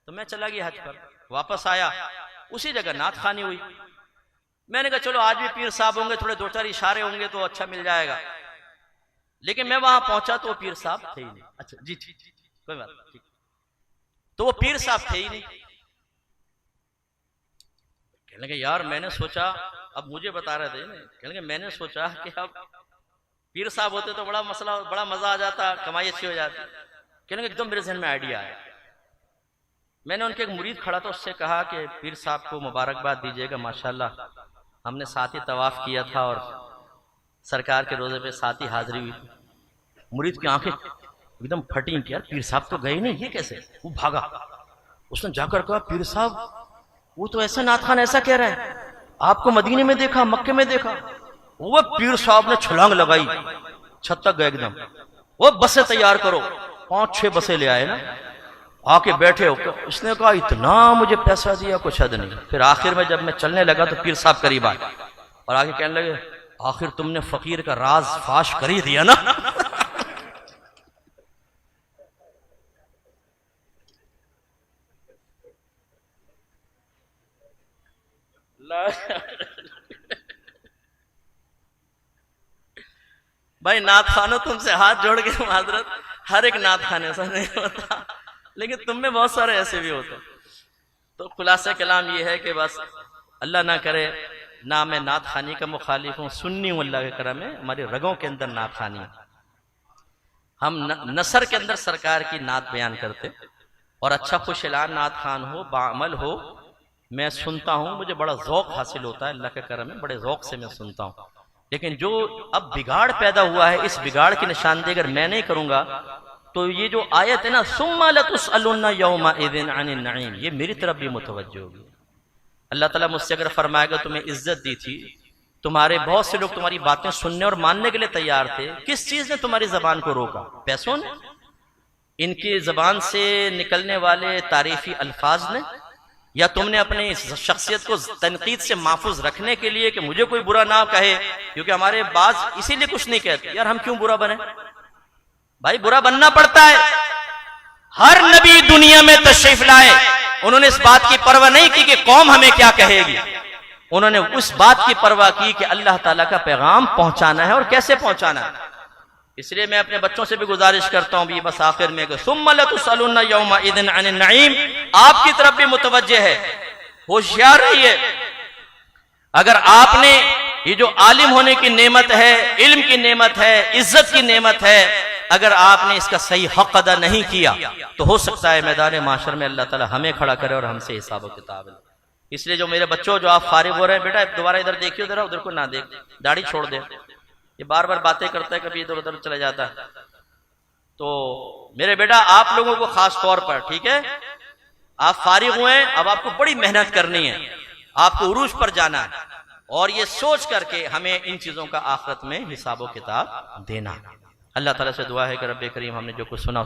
S1: तो मैं चला गया हज पर। वापस आया, उसी जगह नात खानी हुई। मैंने कहा चलो आज भी पीर साहब होंगे, थोड़े 2-4 इशारे होंगे तो अच्छा मिल जाएगा। लेकिन मैं वहां पहुंचा तो वो पीर साहब थे ही नहीं। अच्छा जी ठीक, कोई बात नहीं, तो वो पीर साहब थे ही नहीं। कहने लगे यार मैंने सोचा, अब मुझे बता रहे थे, कहने लगे मैंने सोचा कि अब पीर साहब होते तो बड़ा मसला, बड़ा मजा आ जाता, कमाई अच्छी हो जाती। कहने लगे एकदम मेरे जहन में आइडिया आया। मैंने उनके एक मुरीद खड़ा था, उससे कहा कि पीर साहब को मुबारकबाद दीजिएगा, माशाल्लाह हमने साथ ही तवाफ किया था और सरकार के रोजे पे साथ ही हाजिरी हुई थी। मुरीद की आंखें एकदम फटी कि यार पीर साहब तो गए नहीं, ये कैसे? वो भागा, उसने जाकर कहा पीर साहब वो तो ऐसा नात खान ऐसा कह रहा है, आपको मदीने में देखा, मक्के में देखा। वो पीर साहब ने छलांग लगाई, छत तक गए एकदम। वो बसें तैयार करो, 5-6 बसें ले आए ना, आके बैठे हो। उसने कहा इतना मुझे पैसा दिया कुछ हद नहीं। फिर आखिर में जब मैं चलने लगा तो पीर साहब करीब आए और आगे कहने लगे आखिर तुमने फकीर का राज फाश कर ही दिया ना। भाई नात खानो तुमसे हाथ जोड़ के माजरत, हर एक नात खान ऐसा नहीं होता, लेकिन तुम में बहुत सारे ऐसे भी होते। तो खुलासा कलाम ये है कि बस अल्लाह ना करे, ना मैं नात खानी का मुखालिफ हूँ, सुन्नी हूँ, अल्लाह के करम में हमारी रगों के अंदर नात खानी है। हम नसर के अंदर सरकार की नात बयान करते और अच्छा खुश एलान नात खान हो, बाअमल हो, मैं सुनता हूँ, मुझे बड़ा ज़ौक़ हासिल होता है, अल्लाह के करम में बड़े ज़ौक़ से मैं सुनता हूँ। लेकिन जो अब बिगाड़ पैदा हुआ है, इस बिगाड़ की निशानदेही अगर मैं नहीं करूँगा तो ये जो आयत है ना, सुम्मा लतुसअलुन्ना यौमइज़िन अनिन नईम, ये मेरी तरफ भी मुतवज्जो होगी। अल्लाह ताला मुझसे अगर फरमाएगा तुम्हें इज्जत दी थी, तुम्हारे बहुत से लोग तुम्हारी बातें सुनने और मानने के लिए तैयार थे, किस चीज ने तुम्हारी जबान को रोका? पैसों ने? इनकी जबान से निकलने वाले तारीफी अल्फाज ने? या तुमने अपनी शख्सियत को तनकीद से महफूज रखने के लिए कि मुझे कोई बुरा ना कहे, क्योंकि हमारे बाज इसीलिए कुछ नहीं कहते, यार हम क्यों बुरा बने? भाई बुरा बनना पड़ता है। हर नबी दुनिया में तशरीफ लाए, उन्होंने इस बात की परवाह नहीं की कि कौम हमें क्या कहेगी, उन्होंने उस बात की परवाह की कि अल्लाह ताला का पैगाम पहुंचाना है और कैसे पहुंचाना है। इसलिए मैं अपने बच्चों से भी गुजारिश करता हूं, भी बस आखिर में, सुम्मा लतुसअलुन्ना यौमइज़िन अनिन नईम, आपकी तरफ भी मुतवज्जे है, होशियार रहिए। अगर आपने ये जो आलिम होने की नेमत है, इल्म की नेमत है, इज्जत की नेमत है, अगर आपने इसका सही हक अदा नहीं किया तो हो सकता है मैदान माशर में अल्लाह ताला हमें खड़ा करे और हमसे हिसाब किताब है। इसलिए जो मेरे बच्चों, जो आप फारिग हो रहे हैं, बेटा दोबारा इधर देखिए, जरा उधर को ना देख, दाढ़ी छोड़ दे, ये बार बार बातें करता है, कभी इधर उधर चला जाता है। तो मेरे बेटा आप लोगों को खास तौर पर, ठीक है, आप फारिग हुए, अब आपको बड़ी मेहनत करनी है, आपको उरूज पर जाना है और ये सोच करके हमें इन चीजों का आखिरत में हिसाब किताब देना। अल्लाह ताला से दुआ है कि रब्बे करीम हमने जो कुछ सुना